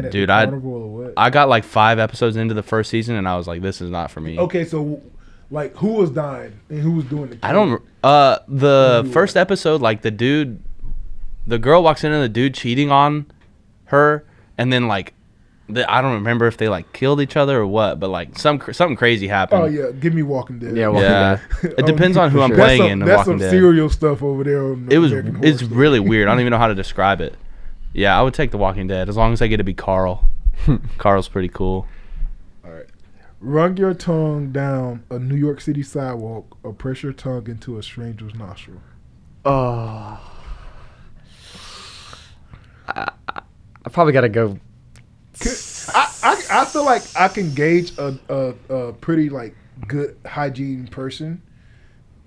at Dude, the carnival or what? I got like 5 episodes into the first season and I was like, this is not for me. Okay, so like who was dying and who was doing the I don't. The first episode, like the girl walks in and the dude cheating on her, and then like, I don't remember if they like killed each other or what, but like something crazy happened. Oh yeah, give me Walking Dead. Yeah, Walking Yeah, Dead. it depends on who I'm That's playing some, in that's Walking some Dead. serial stuff over there. On It was. American Horror It's Story. really weird. I don't even know how to describe it. Yeah, I would take The Walking Dead as long as I get to be Carl. Carl's pretty cool. All right. Run your tongue down a New York City sidewalk or press your tongue into a stranger's nostril. Oh. I probably got to go. I feel like I can gauge a pretty like good hygiene person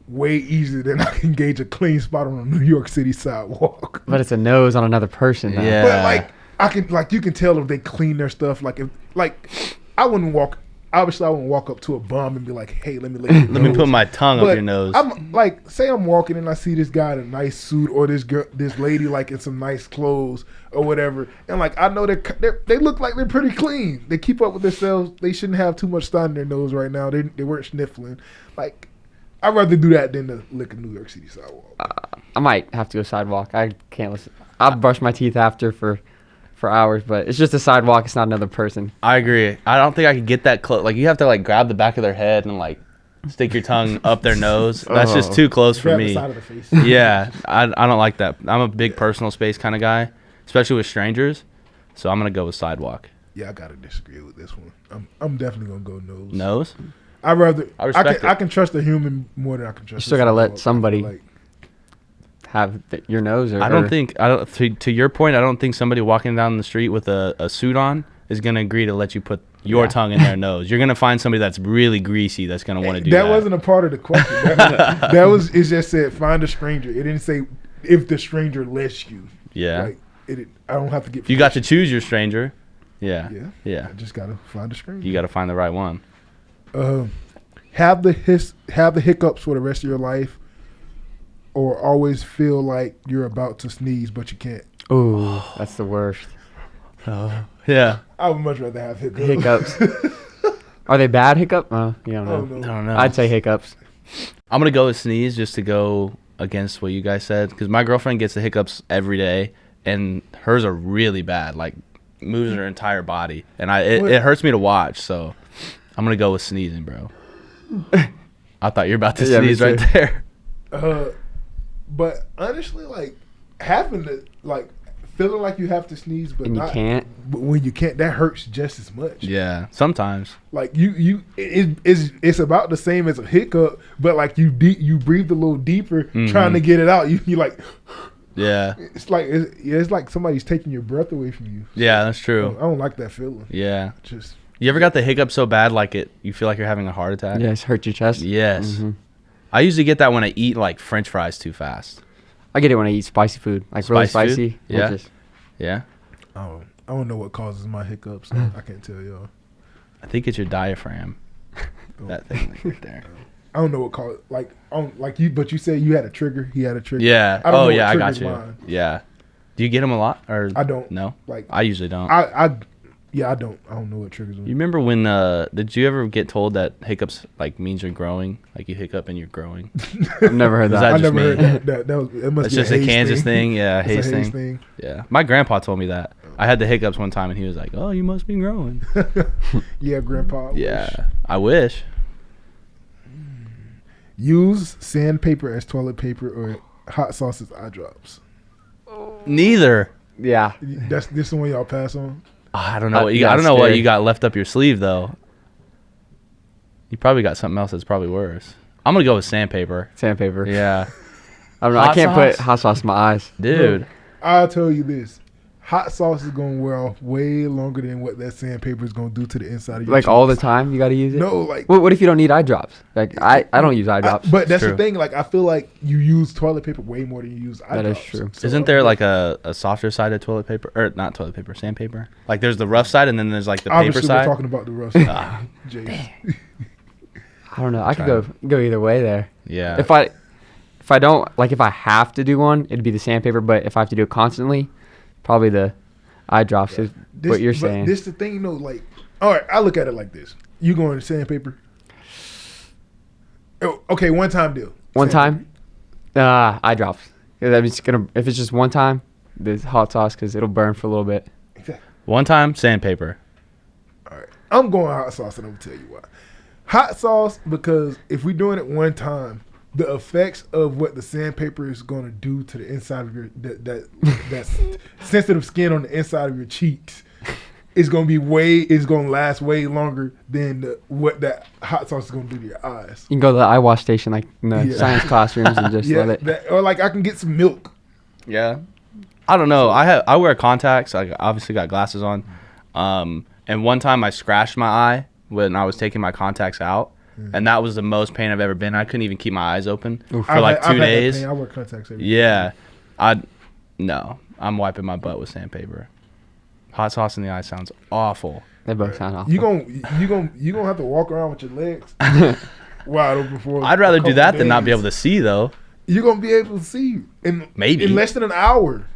way easier than I can gauge a clean spot on a New York City sidewalk. But it's a nose on another person. Though. Yeah. But like I can like you can tell if they clean their stuff. Like if like I wouldn't walk. Obviously, I wouldn't walk up to a bum and be like, "Hey, let me lick your Let me nose." put my tongue up But your nose. I'm like, say I'm walking and I see this guy in a nice suit or this lady like in some nice clothes or whatever, and like I know they look like they're pretty clean. They keep up with themselves. They shouldn't have too much snot in their nose right now. They weren't sniffling. Like I'd rather do that than to lick a New York City sidewalk. I might have to go sidewalk. I can't listen. I'll brush my teeth after for hours, but it's just a sidewalk. It's not another person. I agree. I don't think I could get that close. Like you have to like grab the back of their head and like stick your tongue up their nose. That's just too close for Grab the me. side of the face. Yeah, I don't like that. I'm a big personal space kind of guy, especially with strangers. So I'm gonna go with sidewalk. Yeah, I gotta disagree with this one. I'm definitely gonna go nose. Nose? I'd rather. I respect it. I can trust a human more than I can trust. You still a gotta let sidewalk. I feel somebody like- Have your nose or I don't think. To your point, I don't think somebody walking down the street with a suit on is gonna agree to let you put your tongue in their nose. You're gonna find somebody that's really greasy that's gonna want to do that. That wasn't a part of the question. That was. It just said find a stranger. It didn't say if the stranger lets you. Yeah. Like I don't have to get. You got to choose your stranger. Yeah. Yeah. Yeah. I just gotta find a stranger. You got to find the right one. Have the hiccups for the rest of your life, or always feel like you're about to sneeze but you can't. Ooh, that's the worst. Yeah. I would much rather have hiccups. Hiccups. Are they bad hiccups? You don't know. Oh, no. I don't know. I'd say hiccups. I'm gonna go with sneeze just to go against what you guys said because my girlfriend gets the hiccups every day and hers are really bad, like moves her entire body, and it hurts me to watch. So I'm gonna go with sneezing, bro. I thought you were about to Yeah, me sneeze right too. there. But honestly, like having to like feeling like you have to sneeze, but And you not, can't. But when you can't, that hurts just as much. Yeah, sometimes. Like it's about the same as a hiccup, but like you breathe a little deeper, trying to get it out. You like, Yeah. it's like somebody's taking your breath away from you. Yeah, that's I true. don't like that feeling. Yeah. Just You ever got the hiccup so bad like you feel like you're having a heart attack? Yes, hurt your chest. Yes. Mhm. I usually get that when I eat like French fries too fast. I get it when I eat spicy food, like really Spicy food? spicy. Yeah. Just, Yeah. I don't know what causes my hiccups. So I can't tell y'all. I think it's your diaphragm. That thing right there. I don't know what call it. Like you, but you said you had a trigger. He had a trigger. Yeah. I don't know what I got triggers you. mine. Yeah. Do you get them a lot or I don't. No. Like I usually don't. I don't. I don't know what triggers them. You remember when? Did you ever get told that hiccups like means you're growing? Like you hiccup and you're growing. I've never heard Was that. that I just never me? heard that. That was. It must It's be just a Hayes Kansas thing. Yeah, It's a Hayes Hayes thing. Yeah. My grandpa told me that. I had the hiccups one time and he was like, "Oh, you must be growing." Yeah, Grandpa. Yeah. I wish. Use sandpaper as toilet paper or hot sauce as eye drops. Neither. Yeah. This is the one y'all pass on. I don't know. What you Yeah, I don't know what scary. you got left up your sleeve though. You probably got something else that's probably worse. I'm gonna go with sandpaper. Sandpaper. Yeah, I don't know. Hot I can't sauce? put hot sauce in my eyes. dude. Bro, I'll tell you this. Hot sauce is going to wear off way longer than what that sandpaper is going to do to the inside of your Like all the cheeks. time, you got to use it. No, like. What if you don't need eye drops? Like I don't use eye drops. But that's True. the thing. Like, I feel like you use toilet paper way more than you use eye That is drops. true. So, Isn't there like a softer side of toilet paper or not toilet paper, sandpaper? Like there's the rough side and then there's like the paper obviously we're side. talking about the rough side. Ah, Jace. I don't know. I could go either way there. yeah. If I don't like if I have to do one, it'd be the sandpaper. But if I have to do it constantly, probably the eye drops is what you're saying. This the thing, like, all right, I look at it like this. You going to sandpaper? Oh, okay, one time deal. One Sandpaper. time, eye drops. 'Cause I'm just gonna if it's just one time, there's hot sauce because it'll burn for a little bit. Exactly. One time sandpaper. All right. I'm going hot sauce, and I'm going to tell you why. Hot sauce, because if we're doing it one time, the effects of what the sandpaper is going to do to the inside of your that sensitive skin on the inside of your cheeks is going to be it's going to last way longer than what that hot sauce is going to do to your eyes. You can go to the eye wash station like in the Yeah. science classrooms and just let it. Or like I can get some milk. Yeah. I don't know. I wear contacts. I obviously got glasses on. And one time I scratched my eye when I was taking my contacts out. And that was the most pain I've ever been. I couldn't even keep my eyes open for like 2 I've had that days. pain. I wear contacts every day. Yeah. No. I'm wiping my butt with sandpaper. Hot sauce in the eye sounds awful. They both sound awful. You gonna have to walk around with your legs wide open for. I'd rather do that than not be able to see though. You're gonna be able to see in Maybe. in less than an hour.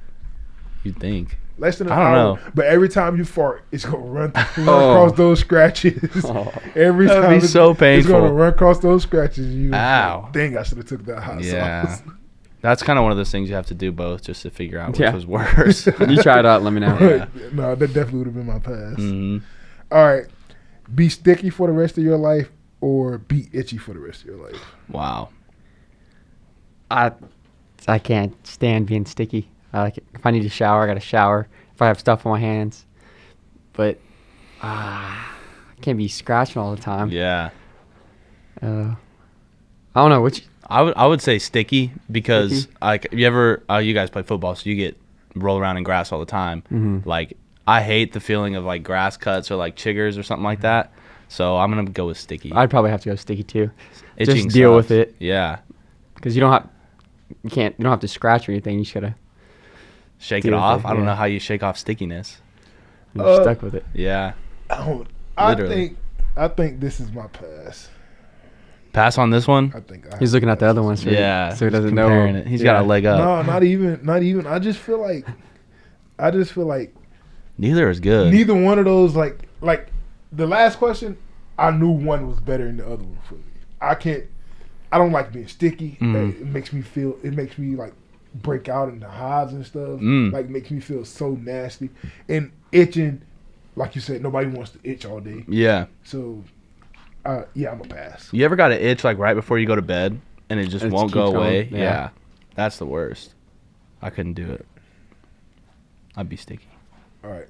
You'd think. Less than an I don't hour. know. But every time you fart, it's gonna run across those scratches. Every That'd time be so It's gonna painful. run across those scratches. You Ow. Dang, I should have took that hot Yeah. sauce. That's kind of one of those things you have to do both just to figure out which Yeah. was worse. You try it out. Let me know. Yeah. No, that definitely would have been my pass. Mhm. All right, be sticky for the rest of your life or be itchy for the rest of your life. Wow. I can't stand being sticky. I like it. If I need to shower, I got to shower. If I have stuff on my hands, but I can't be scratching all the time. Yeah. I don't know which. I would say sticky because Sticky? like you guys play football so you get roll around in grass all the time. Mhm. Like I hate the feeling of like grass cuts or like chiggers or something like that. So I'm gonna go with sticky. I'd probably have to go sticky too, Itching just deal with sucks. it. Yeah. because you don't have to scratch or anything. You just gotta Shake Deal it with off. it, I don't yeah. know how you shake off stickiness. you're stuck with it. Yeah. I think this is my pass. Pass on this one. I think He's looking at the other ones, so Yeah. so he doesn't know. comparing it. He's got a leg up. No, not even. I just feel like Neither is good. neither one of those like the last question. I knew one was better than the other one for me. I don't like being sticky. Mm. It makes me like break out into hives and stuff. Mm. Like makes me feel so nasty and itching. Like you said, nobody wants to itch all day. Yeah. So, yeah, I'm a pass. You ever got an itch like right before you go to bed and it just It won't keeps go going, away? yeah. Yeah. That's the worst. I couldn't do it. I'd be sticky. All right.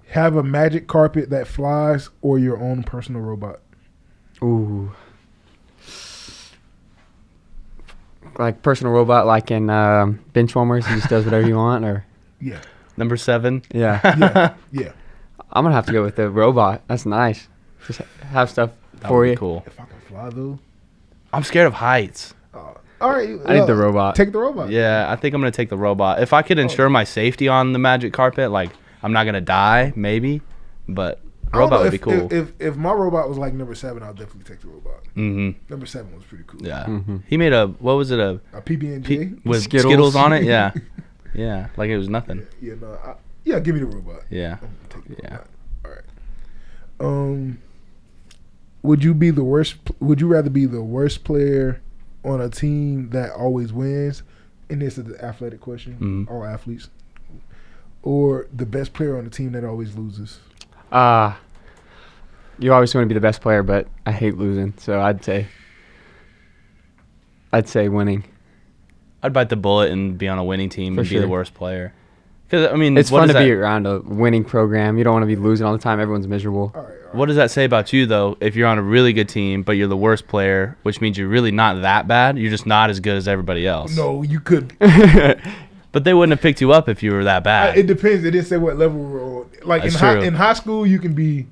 Have a magic carpet that flies or your own personal robot. Ooh. Like personal robot, like in Benchwarmers, he just does whatever you want, or Yeah. Number 7. yeah. Yeah. Yeah. I'm gonna have to go with the robot. That's nice. Just have stuff That for would you. be cool. If I can fly though. I'm scared of heights. All right. I need the robot. Take the robot. Yeah, I think I'm going to take the robot. If I could ensure my safety on the magic carpet, like I'm not going to die, maybe, but I don't know Robot would be cool. If my robot was like number 7, I'll definitely take the robot. Mm-hmm. Number 7 was pretty cool. Yeah. Mm-hmm. He made a PB&J with Skittles. Skittles on it. Yeah. Yeah. Like it was nothing. Yeah, give me the robot. Yeah. I'm gonna take the Yeah. robot. All right. Would you rather be the worst player on a team that always wins? And this is the athletic question. All athletes. Or the best player on a team that always loses? You always want to be the best player, but I hate losing, so I'd say winning. I'd bite the bullet and be on a winning team For and be sure. the worst player. Because I mean, It's what fun does to be that- around a winning program. You don't want to be losing all the time. Everyone's miserable. All right. What does that say about you, though, if you're on a really good team, but you're the worst player, which means you're really not that bad? You're just not as good as everybody else. No, you could. But they wouldn't have picked you up if you were that bad. It depends. It didn't say what level we're on. Like That's true. in high school, you can be.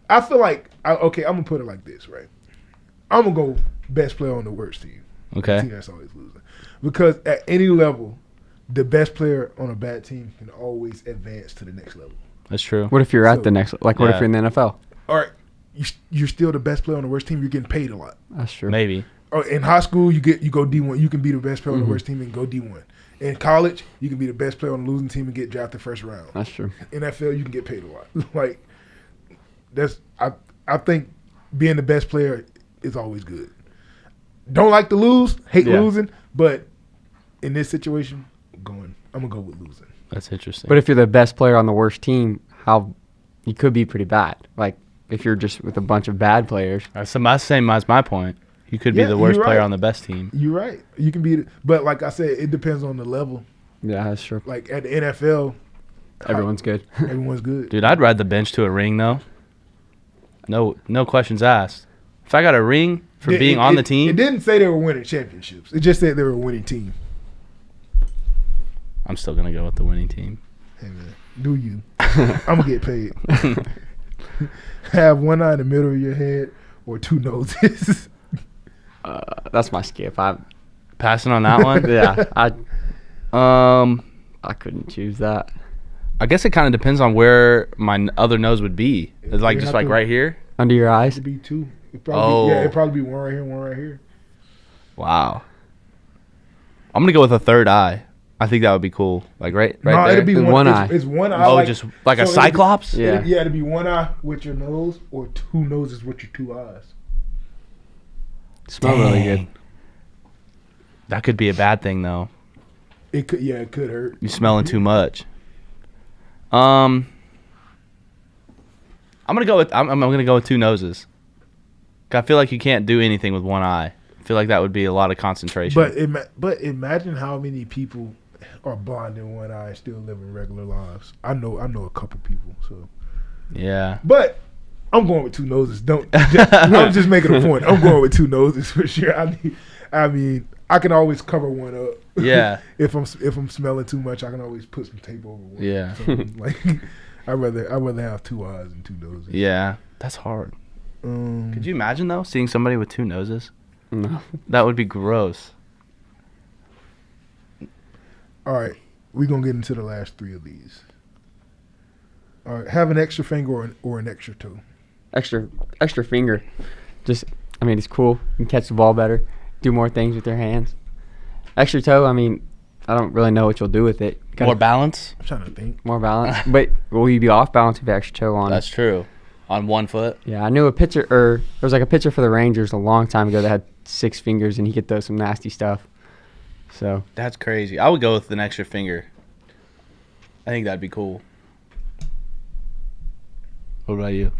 I feel like I'm gonna put it like this, right? I'm gonna go best player on the worst team. Okay. Team that's always losing, because at any level, the best player on a bad team can always advance to the next level. That's true. What if you're So- at the next? Like, what if Yeah. you're in the NFL? All right, you're still the best player on the worst team. You're getting paid a lot. That's true. Maybe. Or in high school, you go D1. You can be the best player on Mhm. the worst team and go D1. In college, you can be the best player on the losing team and get drafted first round. That's true. NFL, you can get paid a lot. Like I think being the best player is always good. Don't like to lose, hate Yeah. losing, but in this situation, I'm gonna go with losing. That's interesting. But if you're the best player on the worst team, you could be pretty bad. Like if you're just with a bunch of bad players. That's the same as my point. You could be Yeah, the worst you're player right. on the best team. You're right. You can be, but like I said, it depends on the level. Yeah, that's true. Like at the NFL, Everyone's good. everyone's good. Dude, I'd ride the bench to a ring, though. No questions asked. If I got a ring for being on the team, It didn't say they were winning championships. It just said they were a winning team. I'm still going to go with the winning team. Hey man, do you? I'm gonna get paid. Have one eye in the middle of your head or two noses. That's my skip. Passing on that one? Yeah, Um, I couldn't choose that. I guess it kind of depends on where my other nose would be. It's like You'd just have like to- right here. Under your eyes. It'd be two. It'd probably Oh. it'd probably be one right here, one right here. Wow. I'm gonna go with a third eye. I think that would be cool. Like right No, there. it'd be The one one it's, eye. It's one eye. Oh, just like a so it'd be- cyclops? Yeah. It'd be one eye with your nose or two noses with your two eyes. Smell really good. Dang. That could be a bad thing though. It could hurt. You smelling too much. I'm gonna go with I'm gonna go with two noses. I feel like you can't do anything with one eye. I feel like that would be a lot of concentration. But imagine how many people are blind in one eye and still living regular lives. I know a couple people. So, Yeah. but I'm going with two noses. I'm just making a point. I'm going with two noses for sure. I mean, I can always cover one up. Yeah. if I'm smelling too much, I can always put some tape over one. Yeah. So, like I'd rather have two eyes and two noses. Yeah. That's hard. Could you imagine though seeing somebody with two noses? No. That would be gross. All right, we're gonna get into the last three of these. All right, have an extra finger or an extra toe. Extra finger. It's cool. You can catch the ball better. Do more things with your hands. Extra toe, I don't really know what you'll do with it. More balance? I'm trying to think. More balance. But will you be off balance with the extra toe on? That's true. On one foot? Yeah, I knew a pitcher, there was like a pitcher for the Rangers a long time ago that had 6 fingers, and he could throw some nasty stuff. So That's crazy. I would go with an extra finger. I think that'd be cool. What about you?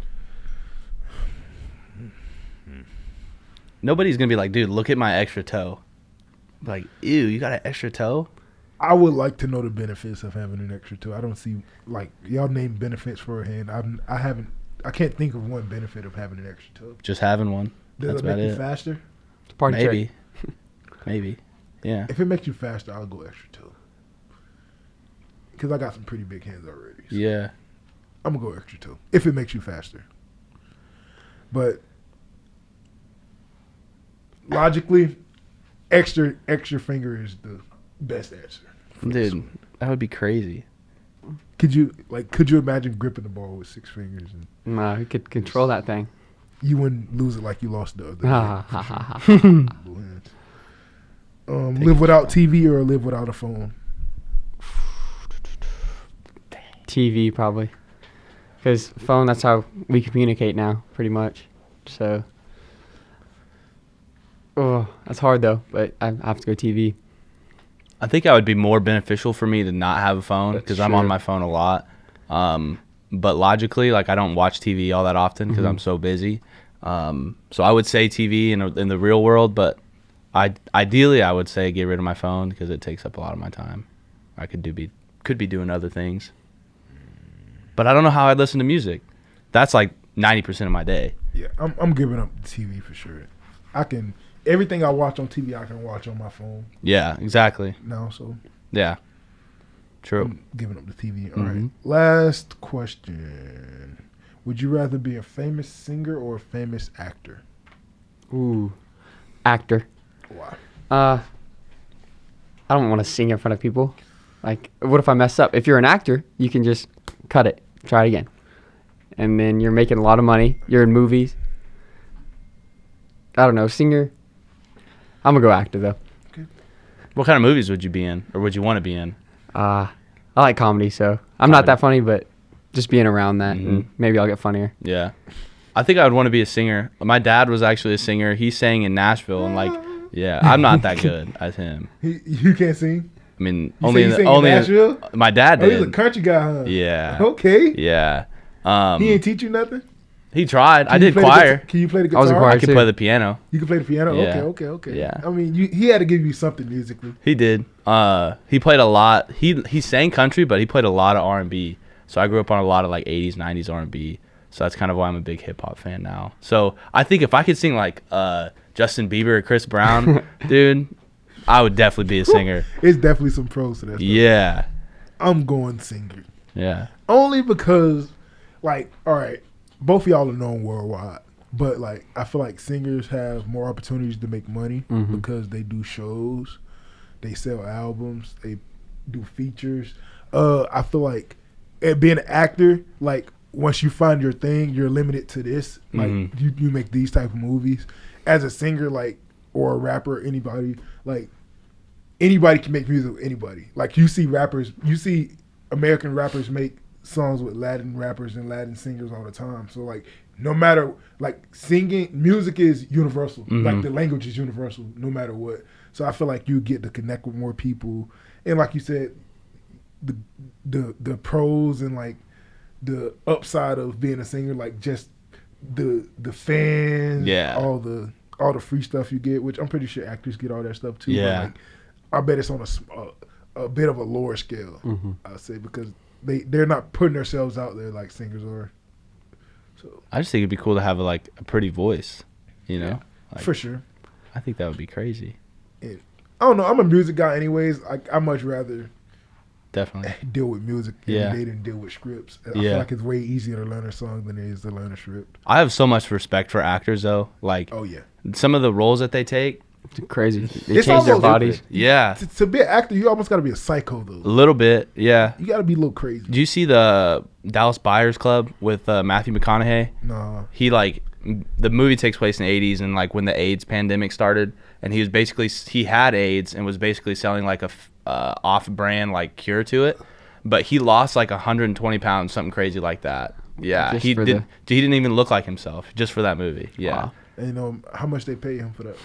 Nobody's going to be like, dude, look at my extra toe. Like, ew, you got an extra toe? I would like to know the benefits of having an extra toe. I don't see y'all name benefits for a hand. I can't think of one benefit of having an extra toe. Just having one. Does That's it make about you it. faster? it's a party Maybe. trick. Maybe. Yeah. If it makes you faster, I'll go extra toe. Because I got some pretty big hands already. So Yeah. I'm going to go extra toe. If it makes you faster. But logically, extra finger is the best answer. for this Dude, one. that would be crazy. Could you imagine gripping the ball with 6 fingers? And Nah, he could control that thing. you wouldn't lose it like you lost the other Ha, day. ha, ha, ha. Blue hands. Live without TV or live without a phone? TV probably, because phone. That's how we communicate now, pretty much. So, oh, that's hard though. But I have to go TV. I think it would be more beneficial for me to not have a phone because I'm on true. my phone a lot. But logically, like I don't watch TV all that often because I'm so busy. So I would say TV in the real world, but ideally I would say get rid of my phone because it takes up a lot of my time. I could be doing other things. But I don't know how I'd listen to music. That's like 90% of my day. Yeah, I'm giving up the TV for sure. Everything I watch on TV, I can watch on my phone Yeah, exactly. now. So Yeah. True. I'm giving up the TV. All right. Last question. Would you rather be a famous singer or a famous actor? Ooh, actor. Why? I don't want to sing in front of people. Like, what if I mess up? If you're an actor, you can just cut it, try it again, and then you're making a lot of money. You're in movies. I don't know, singer. I'm gonna go actor though. What kind of movies would you be in, or would you want to be in? I like comedy, so I'm not that funny, but just being around that, and maybe I'll get funnier. Yeah. I think I would want to be a singer. My dad was actually a singer. He sang in Nashville, and like, yeah, I'm not that good as him. You can't sing? I mean, You only say you sing in only Nashville? my dad Oh, he's a did. country guy, huh? Yeah. Okay. Yeah. He ain't teach you nothing? He tried. I Can you did play the choir. Can you play the I was guitar? in choir. I could too. play the piano. You can play the piano? Yeah. Okay. Yeah. I mean, he had to give you something musically. He did. He played a lot. He sang country, but he played a lot of R&B. So I grew up on a lot of like 80s, 90s R&B. So that's kind of why I'm a big hip hop fan now. So I think if I could sing like Justin Bieber or Chris Brown, dude, I would definitely be a singer. It's definitely some pros to that stuff. Yeah. I'm going singer. Yeah. Only because, like, all right, both of y'all are known worldwide. But, like, I feel like singers have more opportunities to make money because they do shows, they sell albums, they do features. I feel like being an actor, like, once you find your thing, you're limited to this. Like, you make these type of movies. As a singer, like, or a rapper, anybody, like, anybody can make music with anybody. Like, you see American rappers make songs with Latin rappers and Latin singers all the time. So, like, no matter, like, singing, music is universal. Like, the language is universal no matter what. So I feel like you get to connect with more people. And like you said, the pros and, like, the upside of being a singer, like, just the fans, all the free stuff you get, which I'm pretty sure actors get all that stuff too. Yeah. But, like, I bet it's on a bit of a lower scale, I'd say, because they're not putting themselves out there like singers are. So I just think it'd be cool to have a pretty voice, you know? Like, for sure. I think that would be crazy. And I don't know. I'm a music guy anyways. I much rather Definitely. deal with music every day than deal with scripts. I feel like it's way easier to learn a song than it is to learn a script. I have so much respect for actors, though. Like, Oh, yeah. some of the roles that they take, It's crazy. They It's change their almost bodies. yeah, To be an actor, you almost got to be a psycho, a though. little bit, yeah. You got to be a little crazy. Do you see the Dallas Buyers Club with Matthew McConaughey? Nah. He the movie takes place in the 80s and like when the AIDS pandemic started, and he had AIDS and was basically selling like a off-brand like cure to it, but he lost like 120 pounds, something crazy like that. Yeah, Just he for didn't even look like himself just for that movie. Yeah, Wow. And you know how much they pay him for that?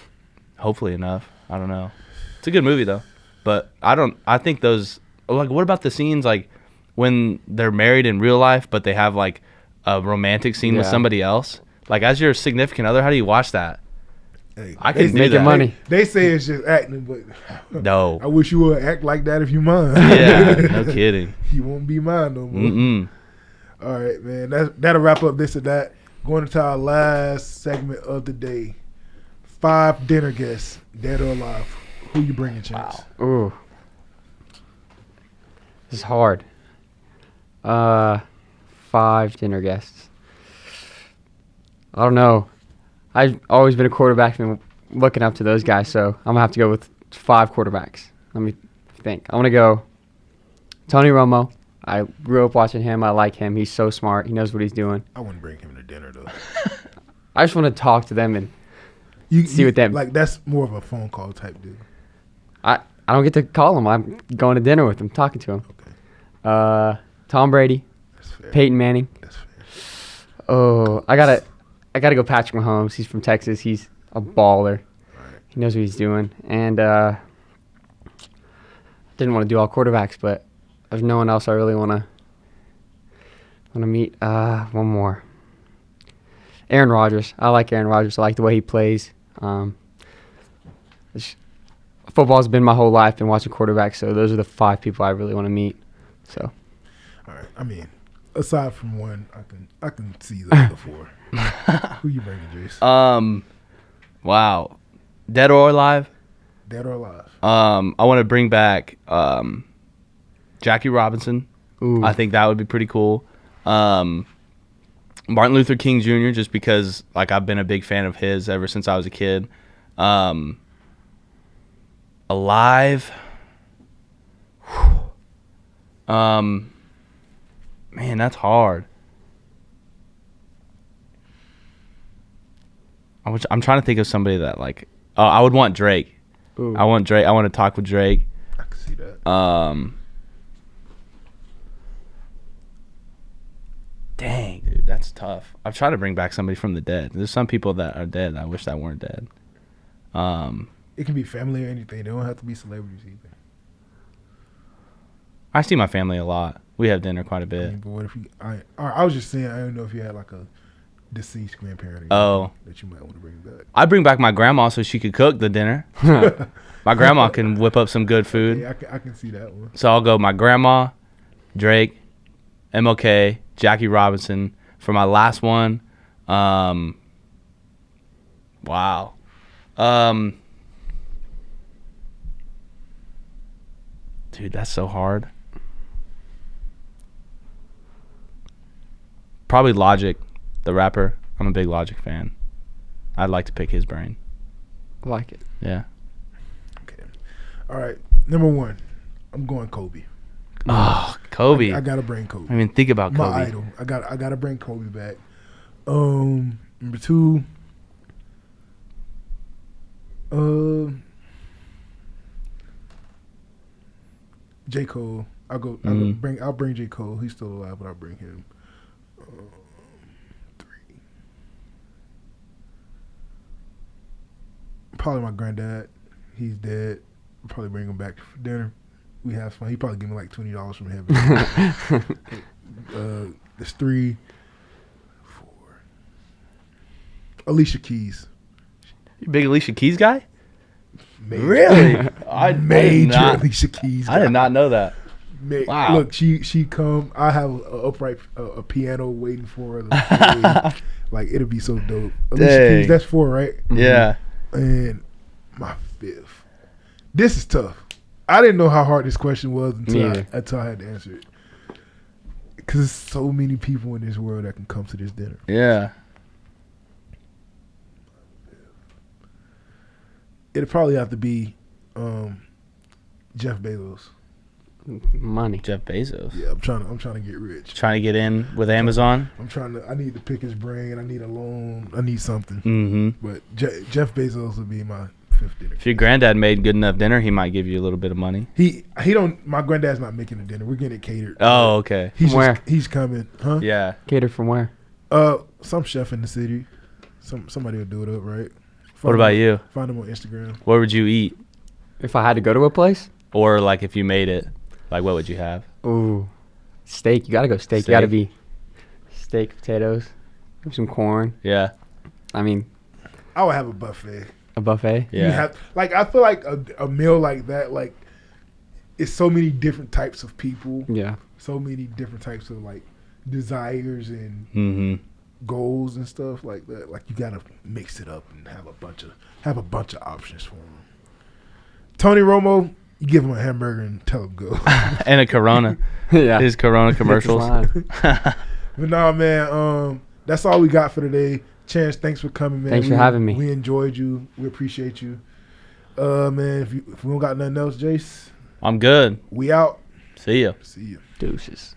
hopefully enough. I don't know. It's a good movie though, but I think those, like, what about the scenes like when they're married in real life, but they have like a romantic scene with Yeah. somebody else? Like, as your significant other, how do you watch that? Hey, I can do Making that. money. They say it's just acting, but No. I wish you would act like that if you mind. Yeah, no kidding. You won't be mine no more. Mm-mm. All right, man. That'll wrap up this or that. Going into our last segment of the day. 5 dinner guests, dead or alive. Who you bringing, Chance? Ooh. This is hard. 5 dinner guests. I don't know. I've always been a quarterback and looking up to those guys, so I'm going to have to go with 5 quarterbacks. Let me think. I'm going to go Tony Romo. I grew up watching him. I like him. He's so smart. He knows what he's doing. I wouldn't bring him to dinner though. I just want to talk to them and see what them. Like that's more of a phone call type deal. I don't get to call him. I'm going to dinner with him, talking to him. Okay. Tom Brady, That's fair. Peyton Manning. That's fair. Oh, I gotta go Patrick Mahomes. He's from Texas. He's a baller. Right. He knows what he's doing. And didn't want to do all quarterbacks, but there's no one else I really want to meet. One more. Aaron Rodgers. I like Aaron Rodgers. I like the way he plays. Football's been my whole life, been watching quarterbacks, so those are the 5 people I really want to meet. So. All right. I mean, aside from one, I can see the other 4. Who you bringing, Jace? Wow. Dead or alive? Dead or alive? I want to bring back Jackie Robinson. Ooh. I think that would be pretty cool. Martin Luther King Jr. just because like I've been a big fan of his ever since I was a kid. Alive. Man, that's hard. I'm trying to think of somebody that like. Oh, I would want Drake. Ooh. I want Drake. I want to talk with Drake. I can see that. Dang, dude, that's tough. I've tried to bring back somebody from the dead. There's some people that are dead that I wish that weren't dead. It can be family or anything. They don't have to be celebrities either. I see my family a lot. We have dinner quite a I bit. mean, but what if you? I was just saying. I don't know if you had like a deceased grandparent. Oh. That you might want to bring back. I bring back my grandma so she could cook the dinner. My grandma can whip up some good food. Yeah, I can see that one. So I'll go my grandma, Drake, MLK, Jackie Robinson. For my last one, wow. Dude, that's so hard. Probably Logic, the rapper. I'm a big Logic fan. I'd like to pick his brain. I like it. Yeah. Okay. All right. Number 1, I'm going Kobe. Oh, Kobe. I gotta bring Kobe. I mean, think about Kobe. My idol. I gotta bring Kobe back. Number 2. J. Cole. I'll bring J. Cole. He's still alive, but I'll bring him. 3. Probably my granddad. He's dead. I'll probably bring him back for dinner. We have fun. He probably give me like $20 from heaven. There's 3, 4. Alicia Keys. You big Alicia Keys guy? Major. Really? Major Alicia Keys. I did not know that. Wow. Look, she come. I have a piano waiting for her. Like it'll be so dope. Alicia Keys. That's 4, right? Yeah. And my 5th. This is tough. I didn't know how hard this question was until I had to answer it. Because there's so many people in this world that can come to this dinner. Yeah. It'd probably have to be Jeff Bezos. Money. Jeff Bezos. Yeah, I'm trying to get rich. Trying to get in with Amazon. I need to pick his brain. I need a loan. I need something. Mm-hmm. But Jeff Bezos would be my 5th dinner. If your granddad made good enough dinner, he might give you a little bit of money. He don't. My granddad's not making the dinner. We're getting it catered. Oh, okay. He's coming, huh? Yeah. Catered from where? Some chef in the city. Somebody will do it up, right? What about you? Find him on Instagram. What would you eat? If I had to go to a place? Or like if you made it, like what would you have? Ooh, steak. You gotta go steak. You gotta be steak, potatoes, some corn. Yeah. I mean, I would have a buffet. A buffet. Yeah. I feel like a meal like that, like it's so many different types of people. Yeah. So many different types of like desires and Mm-hmm. goals and stuff like that. Like you gotta mix it up and have a bunch of options for them. Tony Romo, you give him a hamburger and tell him go. And a Corona. Yeah. His Corona commercials. But nah, man, that's all we got for today. Chance, thanks for coming, man. Thanks for having me. We enjoyed you. We appreciate you. Man, if we don't got nothing else, Jace, I'm good. we out. See ya. See ya. Deuces.